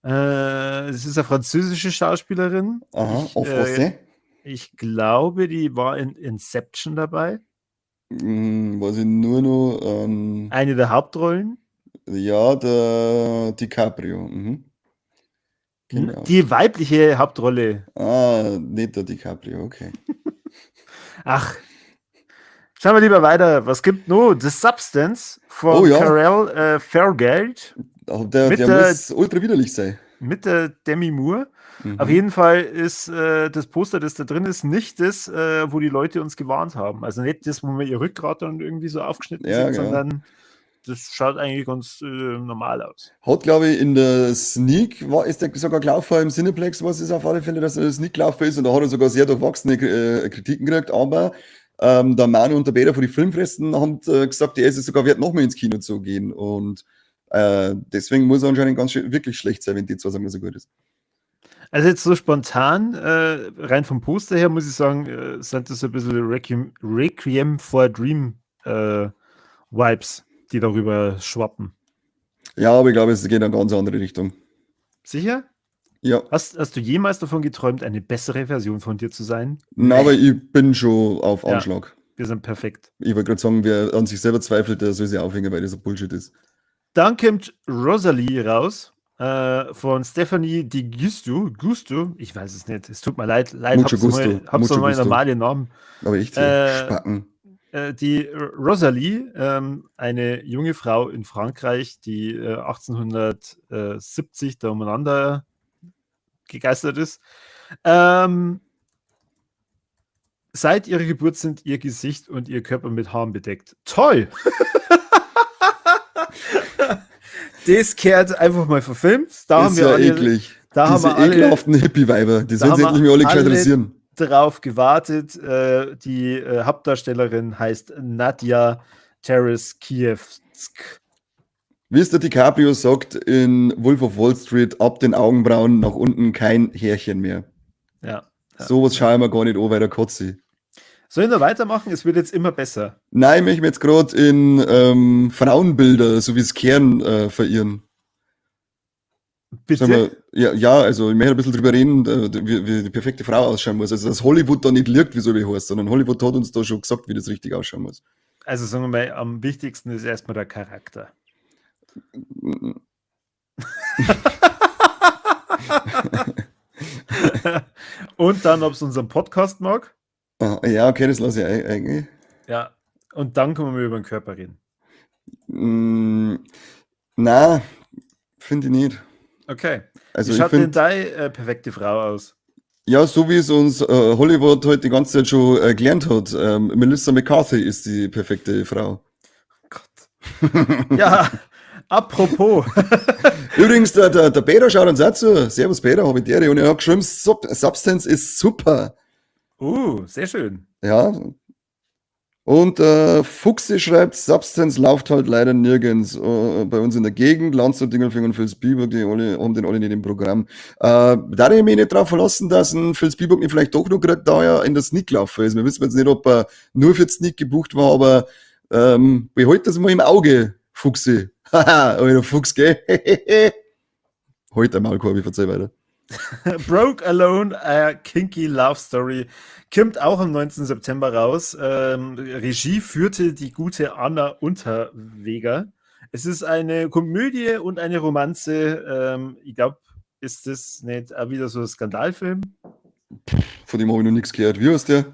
es ist eine französische Schauspielerin. Aha, en français? Ich glaube, die war in Inception dabei. Weiß ich nur noch. Eine der Hauptrollen. Ja, der DiCaprio. Mhm. Genau. Die weibliche Hauptrolle. Nicht der DiCaprio, okay. Ach, schauen wir lieber weiter. Was gibt noch? The Substance von Karel Fairgeld. Der muss ultra widerlich sein. Mit der Demi Moore. Mhm. Auf jeden Fall ist das Poster, das da drin ist, nicht das, wo die Leute uns gewarnt haben. Also nicht das, wo wir ihr Rückgrat dann irgendwie so aufgeschnitten sind, sondern das schaut eigentlich ganz normal aus. Hat, glaube ich, in der Sneak, ist der sogar gelaufen im Cineplex, was ist auf alle Fälle, dass er in der Sneak gelaufen ist und da hat er sogar sehr durchwachsene Kritiken gekriegt, aber der Manu und der Peter von die Filmfressen haben gesagt, er ist es sogar wert, nochmal ins Kino zu gehen und deswegen muss er anscheinend wirklich schlecht sein, wenn die zwei sagen, dass er gut ist. Also jetzt so spontan, rein vom Poster her, muss ich sagen, sind das so ein bisschen Requiem for a Dream Vibes, die darüber schwappen. Ja, aber ich glaube, es geht in eine ganz andere Richtung. Sicher? Ja. Hast du jemals davon geträumt, eine bessere Version von dir zu sein? Na, aber ich bin schon auf Ja. Anschlag. Wir sind perfekt. Ich wollte gerade sagen, wer an sich selber zweifelt, der soll sich aufhängen, weil das ein Bullshit ist. Dann kommt Rosalie raus, von Stephanie Di Gusto, ich weiß es nicht, es tut mir leid, Mucho gusto, hab's mucho noch mal einen gusto. normalen Namen. Aber echt, Spacken. Die Rosalie, eine junge Frau in Frankreich, die 1870 da umeinander gegeistert ist. Seit ihrer Geburt sind ihr Gesicht und ihr Körper mit Haaren bedeckt. Toll! Das kehrt einfach mal verfilmt. Da haben ist wir ja alle, eklig. da haben Diese wir alle ekelhaften Hippie-Weiber, die sollen sich endlich mal alle gescheit interessieren. drauf gewartet. Die Hauptdarstellerin heißt Nadja Tereskivsk. Wie es der DiCaprio sagt in Wolf of Wall Street, ab den Augenbrauen nach unten kein Härchen mehr. Ja. Sowas schaue ich mir gar nicht an, weil der kotze. Soll ich noch weitermachen? Es wird jetzt immer besser. Nein, ich möchte mich jetzt gerade in Frauenbilder, so wie es Kern, verirren. Bitte? Sagen wir, ja, also ich möchte ein bisschen drüber reden, wie die perfekte Frau ausschauen muss. Also dass Hollywood da nicht lügt, wie so wie heißt, sondern Hollywood hat uns da schon gesagt, wie das richtig ausschauen muss. Also sagen wir mal, am wichtigsten ist erstmal der Charakter. Und dann, ob es unseren Podcast mag. Ja, okay, das lasse ich eigentlich. Ja, und dann können wir über den Körper reden. Na, finde ich nicht. Okay. Also Wie ich schaut denn finde, deine perfekte Frau aus? ja, so wie es uns Hollywood heute die ganze Zeit schon gelernt hat, Melissa McCarthy ist die perfekte Frau. Gott. Ja, apropos. Übrigens, der Peter schaut uns auch zu. Servus Peter, habe ich dir. Und er hat geschrieben, Substance ist super. Sehr schön. Ja. Und Fuchsi schreibt, Substance läuft halt leider nirgends. Bei uns in der Gegend, Landshut, Dingelfing und Phil Spielberg, die alle, haben den alle nicht im Programm. Da ich mich nicht drauf verlassen, dass ein Phil Spielberg nicht vielleicht doch noch gerade da ja in der Sneak gelaufen ist. Wir wissen jetzt nicht, ob er nur für die Sneak gebucht war, aber behalt das mal im Auge, Fuchsi. Haha, alter Fuchs, gell? Heute einmal, Korbi, verzeih weiter. Broke Alone, a Kinky Love Story, kommt auch am 19. September raus. Regie führte die gute Anna Unterweger. Es ist eine Komödie und eine Romanze. Ich glaube, ist das nicht auch wieder so ein Skandalfilm? Von dem habe ich noch nichts gehört. Wie heißt der?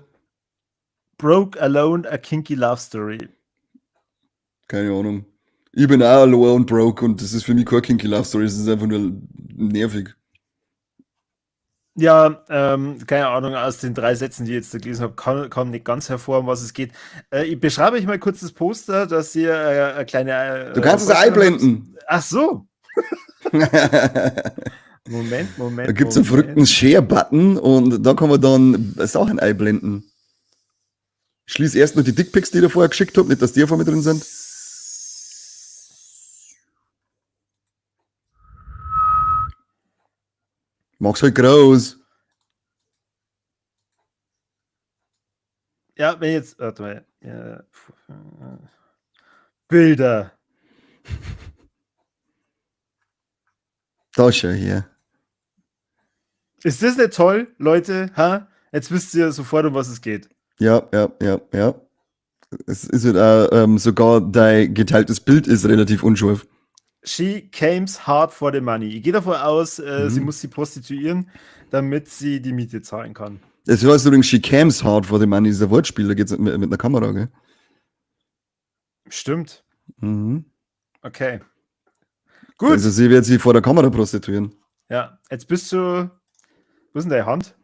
Broke Alone, a Kinky Love Story. Keine Ahnung. Ich bin auch alone und broke und das ist für mich keine Kinky Love Story, das ist einfach nur nervig. Ja, keine Ahnung, aus den 3 Sätzen, die ich jetzt da gelesen habe, kam nicht ganz hervor, um was es geht. Ich beschreibe euch mal kurz das Poster, dass ihr eine kleine... Du kannst es einblenden. Ach so. Moment. Da gibt es einen verrückten Share-Button und da kann man dann Sachen einblenden. Ich schließe erst noch die Dickpics, die ich da vorher geschickt habe, nicht, dass die vor mir drin sind. Mach's halt groß. Ja, wenn jetzt... Warte mal. Ja, Bilder. Da schau her. Ist das nicht toll, Leute? Ha? Jetzt wisst ihr sofort, um was es geht. Ja. Es ist halt auch, sogar dein geteiltes Bild ist relativ unscharf. She cames hard for the money. Ich gehe davon aus, sie muss sie prostituieren, damit sie die Miete zahlen kann. Das heißt übrigens, she cams hard for the money, dieser Wortspiel, da geht's mit einer Kamera, gell? Stimmt. Mhm. Okay. Gut. Also sie wird sich vor der Kamera prostituieren. Ja, jetzt bist du... Wo ist denn deine Hand?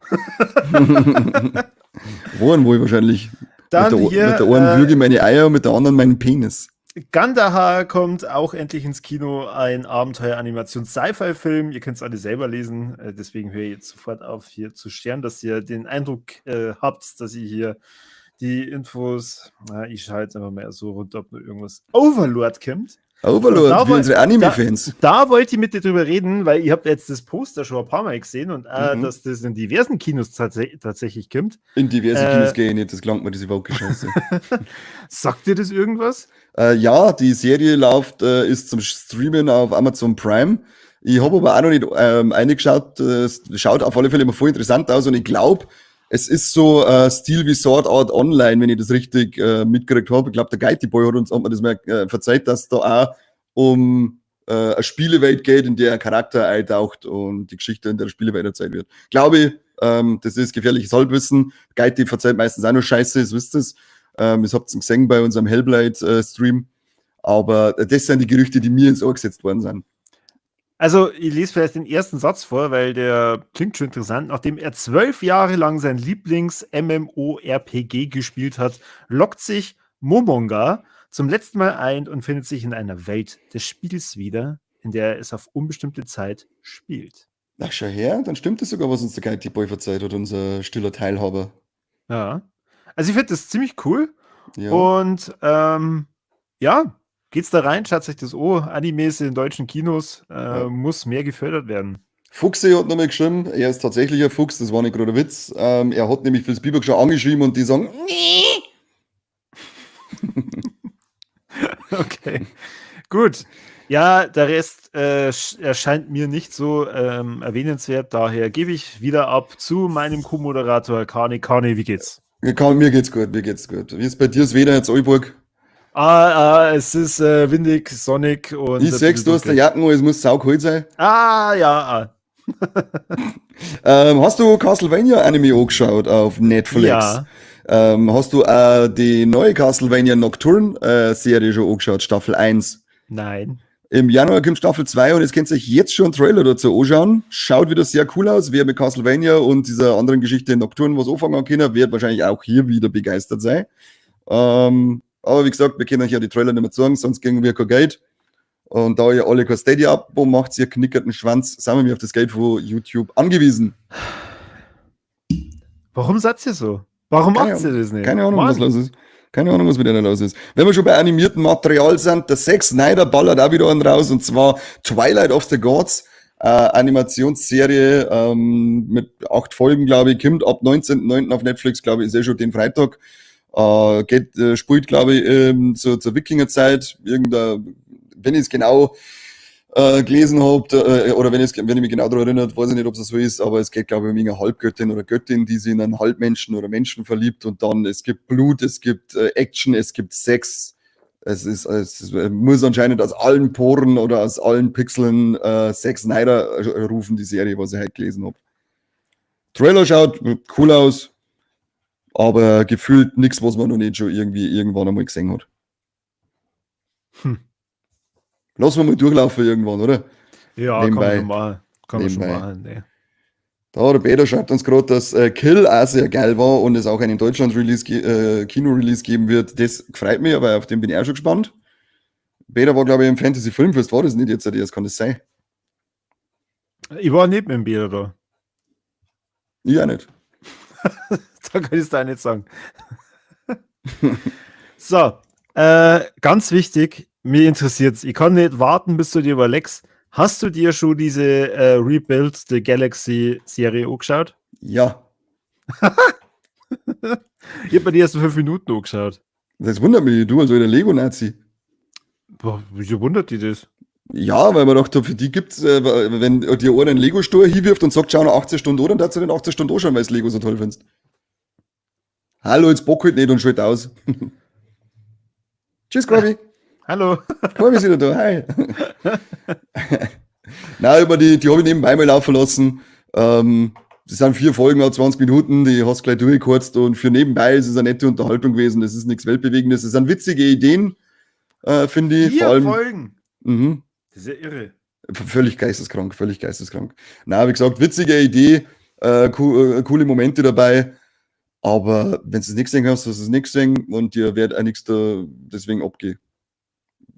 Wohin wohl wahrscheinlich? Dann mit hier... der einen würge ich meine Eier und mit der anderen meinen Penis. Gandahar kommt auch endlich ins Kino, ein Abenteuer-Animations-Sci-Fi-Film. Ihr könnt es alle selber lesen, deswegen höre ich jetzt sofort auf, hier zu scheren, dass ihr den Eindruck habt, dass ihr hier die Infos, ich schalte einfach mal so runter, ob nur irgendwas Overlord kommt. Overlord, wie unsere Anime-Fans. Da wollte ich mit dir drüber reden, weil ihr habt jetzt das Poster schon ein paar Mal gesehen und dass das in diversen Kinos tatsächlich kommt. In diverse Kinos gehe ich nicht, das klangt mir diese Woke-Scheiße. Sagt dir das irgendwas? Ja, die Serie ist zum Streamen auf Amazon Prime. Ich habe aber auch noch nicht reingeschaut. Schaut auf alle Fälle immer voll interessant aus und ich glaube, es ist so Stil wie Sword Art Online, wenn ich das richtig mitgekriegt habe. Ich glaube, der Guilty Boy hat mir das mal verzeiht, dass da auch um eine Spielewelt geht, in der ein Charakter eintaucht und die Geschichte in der Spielewelt erzählt wird. Glaube ich, das ist gefährliches Halbwissen. Guilty verzeiht meistens auch nur Scheiße, das wisst ihr. Das habt ihr gesehen bei unserem Hellblade-Stream. Aber das sind die Gerüchte, die mir ins Ohr gesetzt worden sind. Also, ich lese vielleicht den ersten Satz vor, weil der klingt schon interessant. Nachdem er 12 Jahre lang sein Lieblings-MMORPG gespielt hat, lockt sich Momonga zum letzten Mal ein und findet sich in einer Welt des Spiels wieder, in der er es auf unbestimmte Zeit spielt. Ach, schau her, dann stimmt das sogar, was uns der Guilty Boy verzeiht hat, unser stiller Teilhaber. Ja. Also, ich finde das ziemlich cool. Ja. Und ja, geht's da rein, schaut euch das an. Animes in deutschen Kinos muss mehr gefördert werden. Fuchsi hat nochmal geschrieben, er ist tatsächlich ein Fuchs, das war nicht gerade ein Witz. Er hat nämlich für Spielberg schon angeschrieben und die sagen, nee. Okay, gut. Ja, der Rest erscheint mir nicht so erwähnenswert, daher gebe ich wieder ab zu meinem Co-Moderator Kani. Kani, wie geht's? Mir geht's gut. Wie ist bei dir, Sveda, jetzt Aalborg? Es ist windig, sonnig und. Ich sag's, du hast eine Jacken, es muss saukalt sein. Ja. Hast du Castlevania Anime angeschaut auf Netflix? Ja. Hast du die neue Castlevania Nocturne Serie schon angeschaut, Staffel 1? Nein. Im Januar kommt Staffel 2 und jetzt könnt ihr euch jetzt schon einen Trailer dazu anschauen. Schaut wieder sehr cool aus. Wer mit Castlevania und dieser anderen Geschichte Nocturne was anfangen kann, wird wahrscheinlich auch hier wieder begeistert sein. Aber wie gesagt, wir können euch ja die Trailer nicht mehr sagen, sonst gingen wir kein Geld. Und da ihr alle kein Stadia-Abo macht, ihr knickerten Schwanz, sind wir auf das Geld von YouTube angewiesen. Warum seid ihr so? Warum macht ihr das nicht? Keine Ahnung, was los ist. Keine Ahnung, was mit denen los ist. Wenn wir schon bei animiertem Material sind, der Zack Snyder ballert auch wieder einen raus, und zwar Twilight of the Gods, Animationsserie mit 8 Folgen, glaube ich, kommt ab 19.09. auf Netflix, glaube ich, ist schon den Freitag. Spielt, glaube ich, zur Wikingerzeit. Wenn ich es genau gelesen habe, oder wenn ich mich genau daran erinnert, weiß ich nicht, ob es so ist, aber es geht, glaube ich, um eine Halbgöttin oder Göttin, die sich in einen Halbmenschen oder Menschen verliebt, und dann, es gibt Blut, es gibt Action, es gibt Sex. Es muss anscheinend aus allen Poren oder aus allen Pixeln Zack Snyder rufen, die Serie, was ich heute gelesen habe. Trailer schaut cool aus, aber gefühlt nichts, was man noch nicht schon irgendwann einmal gesehen hat. Lassen wir mal durchlaufen irgendwann, oder? Ja, nebenbei. Kann man schon machen. Nee. Da, der Peter schreibt uns gerade, dass Kill auch sehr geil war und es auch einen Kino-Release geben wird. Das freut mich, aber auf den bin ich auch schon gespannt. Peter war, glaube ich, im Fantasy Filmfest, war das nicht jetzt erst, kann das sein? Ich war nicht mit dem Peter da. Ich auch nicht. Da kann ich es da nicht sagen. So, ganz wichtig, mir interessiert's. Ich kann nicht warten, bis du dir überlegst. Hast du dir schon diese Rebuild the Galaxy Serie angeschaut? Ja. Ich habe mir die ersten 5 Minuten angeschaut. Das wundert mich, du als alter Lego-Nazi. Wieso wundert die das? Ja, weil man dachte, für die gibt's, wenn dir einer einen Lego-Store hinwirft und sagt, schau noch 18 Stunden an, dann darfst du den 18 Stunden anschauen, weil du Lego so toll findest. Hallo, jetzt bock halt nicht und schalt aus. Tschüss, Corby. Hallo. Corby ist wieder da. Hi. Nein, aber die habe ich nebenbei mal laufen lassen. Das sind 4 Folgen, 20 Minuten, die hast du gleich durchgekürzt, und für nebenbei ist es eine nette Unterhaltung gewesen. Das ist nichts Weltbewegendes. Es sind witzige Ideen, finde ich. 4 Vor allem, Folgen? Das ist ja irre. Völlig geisteskrank. Na, wie gesagt, witzige Idee, coole Momente dabei. Aber wenn du es nichts sehen kannst, hast du es nichts sehen, und dir wird auch nichts da deswegen abgehen.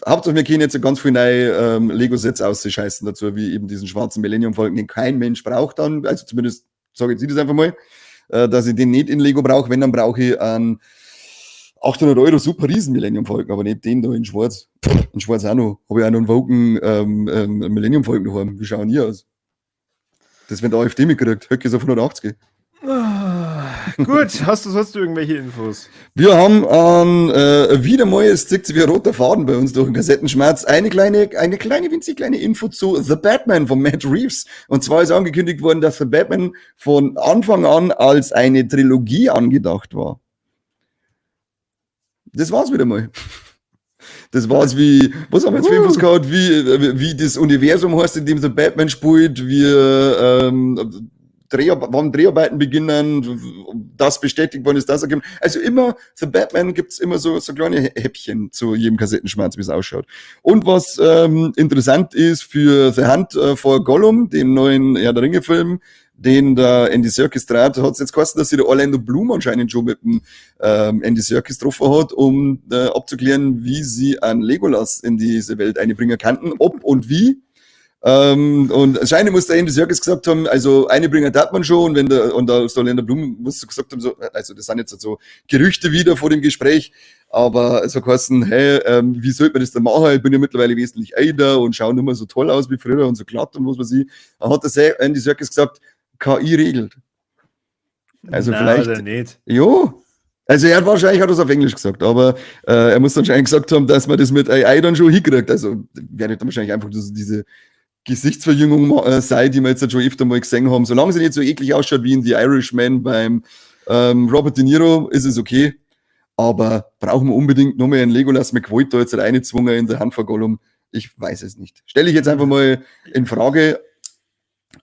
Hauptsache wir können jetzt so ganz viel neue Lego-Sets ausscheißen dazu, wie eben diesen schwarzen Millennium-Falken, den kein Mensch braucht dann, also zumindest sage ich das einfach mal, dass ich den nicht in Lego brauche. Wenn, dann brauche ich einen 800 € super riesen Millennium-Falken, aber nicht den da in schwarz. In schwarz auch noch. Habe ich auch noch einen Woken Millennium-Falken daheim. Wie schauen die aus? Das, wenn der AfD mitkriegt, Höcke ist auf 180. Gut, hast du sonst irgendwelche Infos? Wir haben wieder mal, es zieht sich wie ein roter Faden bei uns durch den Kassettenschmerz, eine winzig kleine Info zu The Batman von Matt Reeves. Und zwar ist angekündigt worden, dass The Batman von Anfang an als eine Trilogie angedacht war. Das war's wieder mal. Das war's wie, was haben wir jetzt für Infos gehabt, wie das Universum heißt, in dem The Batman spielt, wann Dreharbeiten beginnen, das bestätigt worden ist, das ergeben. Also immer, The Batman gibt's immer so kleine Häppchen zu jedem Kassettenschmerz, wie es ausschaut. Und was interessant ist für The Hunt for Gollum, dem neuen Herr der Ringe-Film, den der Andy Serkis trat, hat es jetzt geheißen, dass sich der Orlando Bloom anscheinend schon mit dem Andy Serkis getroffen hat, um abzuklären, wie sie an Legolas in diese Welt einbringen könnten, ob und wie. Und anscheinend muss der Andy Serkis gesagt haben, also einbringen darf man schon, und da ist der Orlando Bloom muss gesagt haben, so, also das sind jetzt so Gerüchte wieder vor dem Gespräch, aber es hat geheißen, hey, wie sollte man das denn machen? Ich bin ja mittlerweile wesentlich älter und schaue nicht mehr so toll aus wie früher und so glatt und was weiß ich. Dann hat der Andy Serkis gesagt, KI regelt. Also vielleicht. Oder nicht. Jo. Also er hat wahrscheinlich das auf Englisch gesagt, aber er muss anscheinend gesagt haben, dass man das mit AI dann schon hinkriegt. Also wäre dann wahrscheinlich einfach diese Gesichtsverjüngung sei, die wir jetzt schon öfter mal gesehen haben. Solange sie nicht so eklig ausschaut wie in The Irishman beim Robert De Niro, ist es okay. Aber brauchen wir unbedingt noch mehr einen Legolas McQuaid da jetzt reingezwungen in der Hand von Gollum? Ich weiß es nicht. Stelle ich jetzt einfach mal in Frage.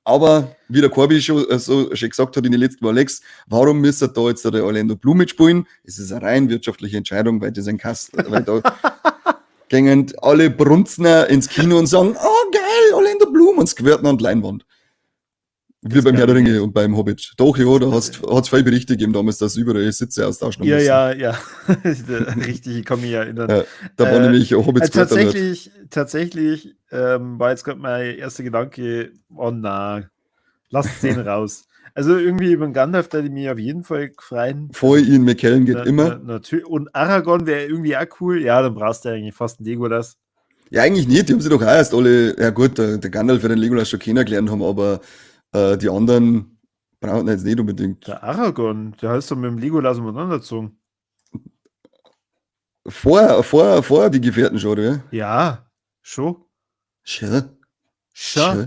Aber wie der Corby schon gesagt hat in den letzten Mal, Alex, warum müsste da jetzt der Orlando Bloom mitspielen? Es ist eine rein wirtschaftliche Entscheidung, weil das ein weil da gingen alle Brunzner ins Kino und sagen, oh geil, Orlando Bloom, und squirten an die Leinwand. Wie beim Herr der Ringe und beim Hobbit. Doch, ja, da hat's viele Berichte gegeben damals, dass überall Sitze austauschen müssen. Ja. Richtig, ich kann mich erinnern. Ja, da war nämlich Hobbit tatsächlich war jetzt gerade mein erster Gedanke, oh na, lass den raus. Also irgendwie über den Gandalf, der mich auf jeden Fall freuen. Vor Ian McKellen geht immer. Natürlich. Und Aragorn wäre irgendwie auch cool. Ja, dann brauchst du eigentlich fast einen Legolas. Ja, eigentlich nicht. Die haben sie doch auch erst alle, ja gut, der Gandalf wird den Legolas schon kennengelernt haben, aber die anderen brauchen jetzt nicht unbedingt. Der Aragorn, der heißt doch mit dem Legolas auseinandergezogen. Vor die Gefährten schon, oder? Ja, schon. Schau.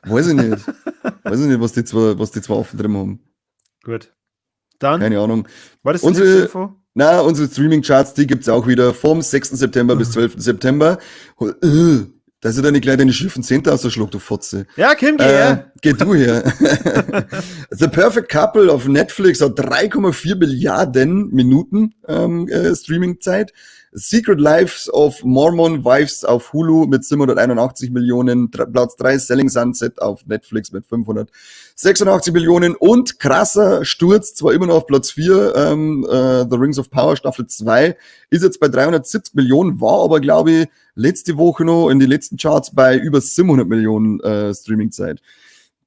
Weiß ich nicht, was die zwei offen drin haben. Gut. Dann? Keine Ahnung. War das unsere Info? Na, unsere Streaming-Charts, die gibt's auch wieder vom 6. September bis 12. September. Da ist ja deine kleine schiefen Zehnte ausgeschluckt, du Fotze. Ja, Kim, geh her. Geh du her. The Perfect Couple auf Netflix hat 3,4 Milliarden Minuten Streaming-Zeit. Secret Lives of Mormon Wives auf Hulu mit 781 Millionen. Platz 3 Selling Sunset auf Netflix mit 586 Millionen. Und krasser Sturz, zwar immer noch auf Platz 4, The Rings of Power Staffel 2, ist jetzt bei 370 Millionen, war aber, glaube ich, letzte Woche noch in den letzten Charts bei über 700 Millionen Streaming-Zeit.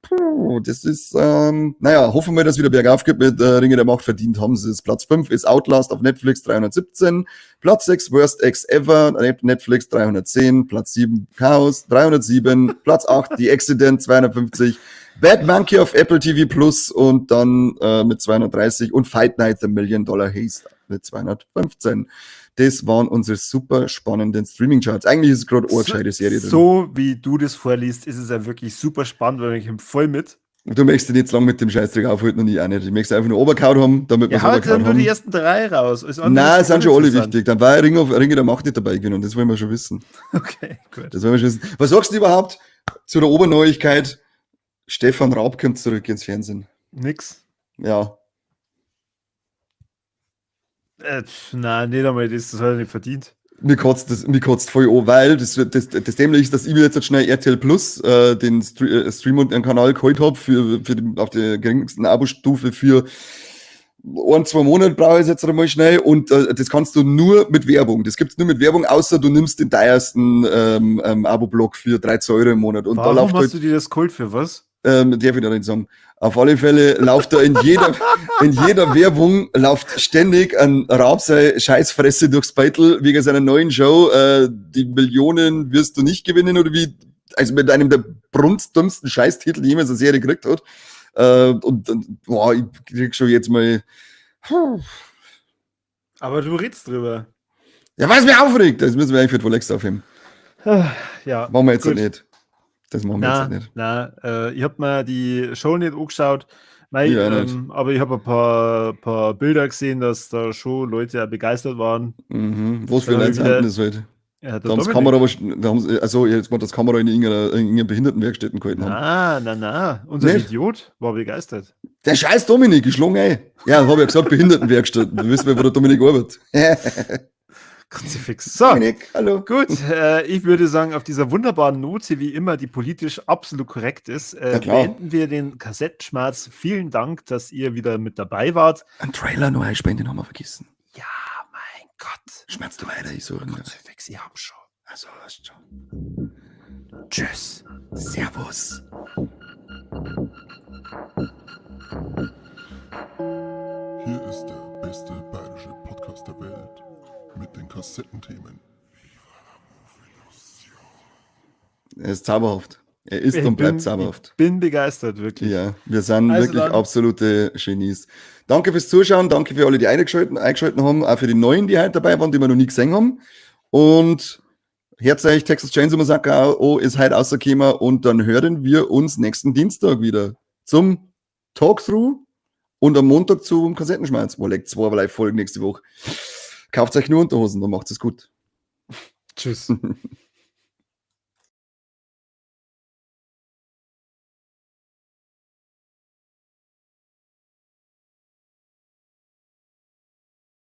Puh, das ist, hoffen wir, dass wieder bergauf geht mit Ringe der Macht. Verdient haben sie es. Platz 5 ist Outlast auf Netflix 317, Platz 6 Worst Ex Ever, Netflix 310, Platz 7 Chaos 307, Platz 8 The Accident 250, Bad Monkey auf Apple TV Plus und dann mit 230 und Fight Night The $1 Million Haste mit 215. Das waren unsere super spannenden Streaming-Charts. Eigentlich ist es gerade eine gescheite Serie drin. So wie du das vorliest, ist es ja wirklich super spannend, weil ich voll mit. Du möchtest dich nicht so lange mit dem Scheißdreck aufhalten und ich auch nicht. Ich möchte einfach nur Oberkaut haben, damit wir es Oberkaut haben. Ja, nur die ersten 3 raus. Nein, es sind schon alle wichtig. Dann war Ringe der Macht nicht dabei gewinnen. Das wollen wir schon wissen. Okay, gut. Das wollen wir schon wissen. Was sagst du überhaupt zu der Oberneuigkeit? Stefan Raab kommt zurück ins Fernsehen. Nix. Ja. Nein, nicht einmal das hat er nicht verdient. Mir kotzt voll an, weil das Dämliche ist, dass ich mir jetzt schnell RTL Plus den Stream und den Kanal geholt habe auf der geringsten Abo-Stufe für 1-2 Monate brauche ich jetzt einmal schnell und das kannst du nur mit Werbung. Das gibt's nur mit Werbung, außer du nimmst den teuersten Abo-Block für 13 Euro im Monat. Und Warum da läuft hast du dir das geholt für was? darf ich da nicht sagen. Auf alle Fälle läuft da in jeder Werbung läuft ständig ein Rabsei Scheißfresse durchs Beitel wegen seiner neuen Show. Die Millionen wirst du nicht gewinnen oder wie, also mit einem der brunstdummsten Scheißtitel, die jemals eine Serie gekriegt hat. Boah, ich krieg schon jetzt mal. Aber du redst drüber. Ja, was mich aufregt, das müssen wir eigentlich für den Lex aufheben. Ja. Machen wir jetzt gut. nicht. Das machen wir jetzt nicht. Ich habe mir die Show nicht angeschaut, Ja, nicht. aber ich habe ein paar Bilder gesehen, dass da schon Leute auch begeistert waren. Was für Dann hab Leute ich wieder- sind das halt? Ja, Da haben sie Kamera, also jetzt mal das Kamera in irgendeiner Behindertenwerkstätten gehalten haben. Na. Unser Nicht? Idiot war begeistert. Der scheiß Dominik, ich schlug ein. Ja, habe ich ja gesagt, Behindertenwerkstätten. Du weißt, wo der Dominik arbeitet. Kruzifix. So, Dominik, hallo. gut. Ich würde sagen, auf dieser wunderbaren Note, wie immer, die politisch absolut korrekt ist, klar. beenden wir den Kassettenschmerz. Vielen Dank, dass ihr wieder mit dabei wart. Ein Trailer noch einspenden, haben wir vergessen. Ja, mein Gott. Schmerzt du weiter, ich so. Kruzifix, ihr habt schon. Also, hast schon. Tschüss. Servus. Hier ist der beste bayerische Podcast der Welt mit den Kassettenthemen. Er ist zauberhaft. Er ist und bleibt zauberhaft. Ich bin begeistert, wirklich. Ja, wir sind Also wirklich dann- absolute Genies. Danke fürs Zuschauen, danke für alle, die eingeschaltet haben, auch für die Neuen, die heute dabei waren, die wir noch nie gesehen haben. Und herzlich Texas Chainsaw Massacre ist heute rausgekommen und dann hören wir uns nächsten Dienstag wieder zum Talkthrough und am Montag zum Kassettenschmerz. Wo legt 2 Live-Folgen nächste Woche. Kauft euch nur Unterhosen, dann macht es gut. Tschüss.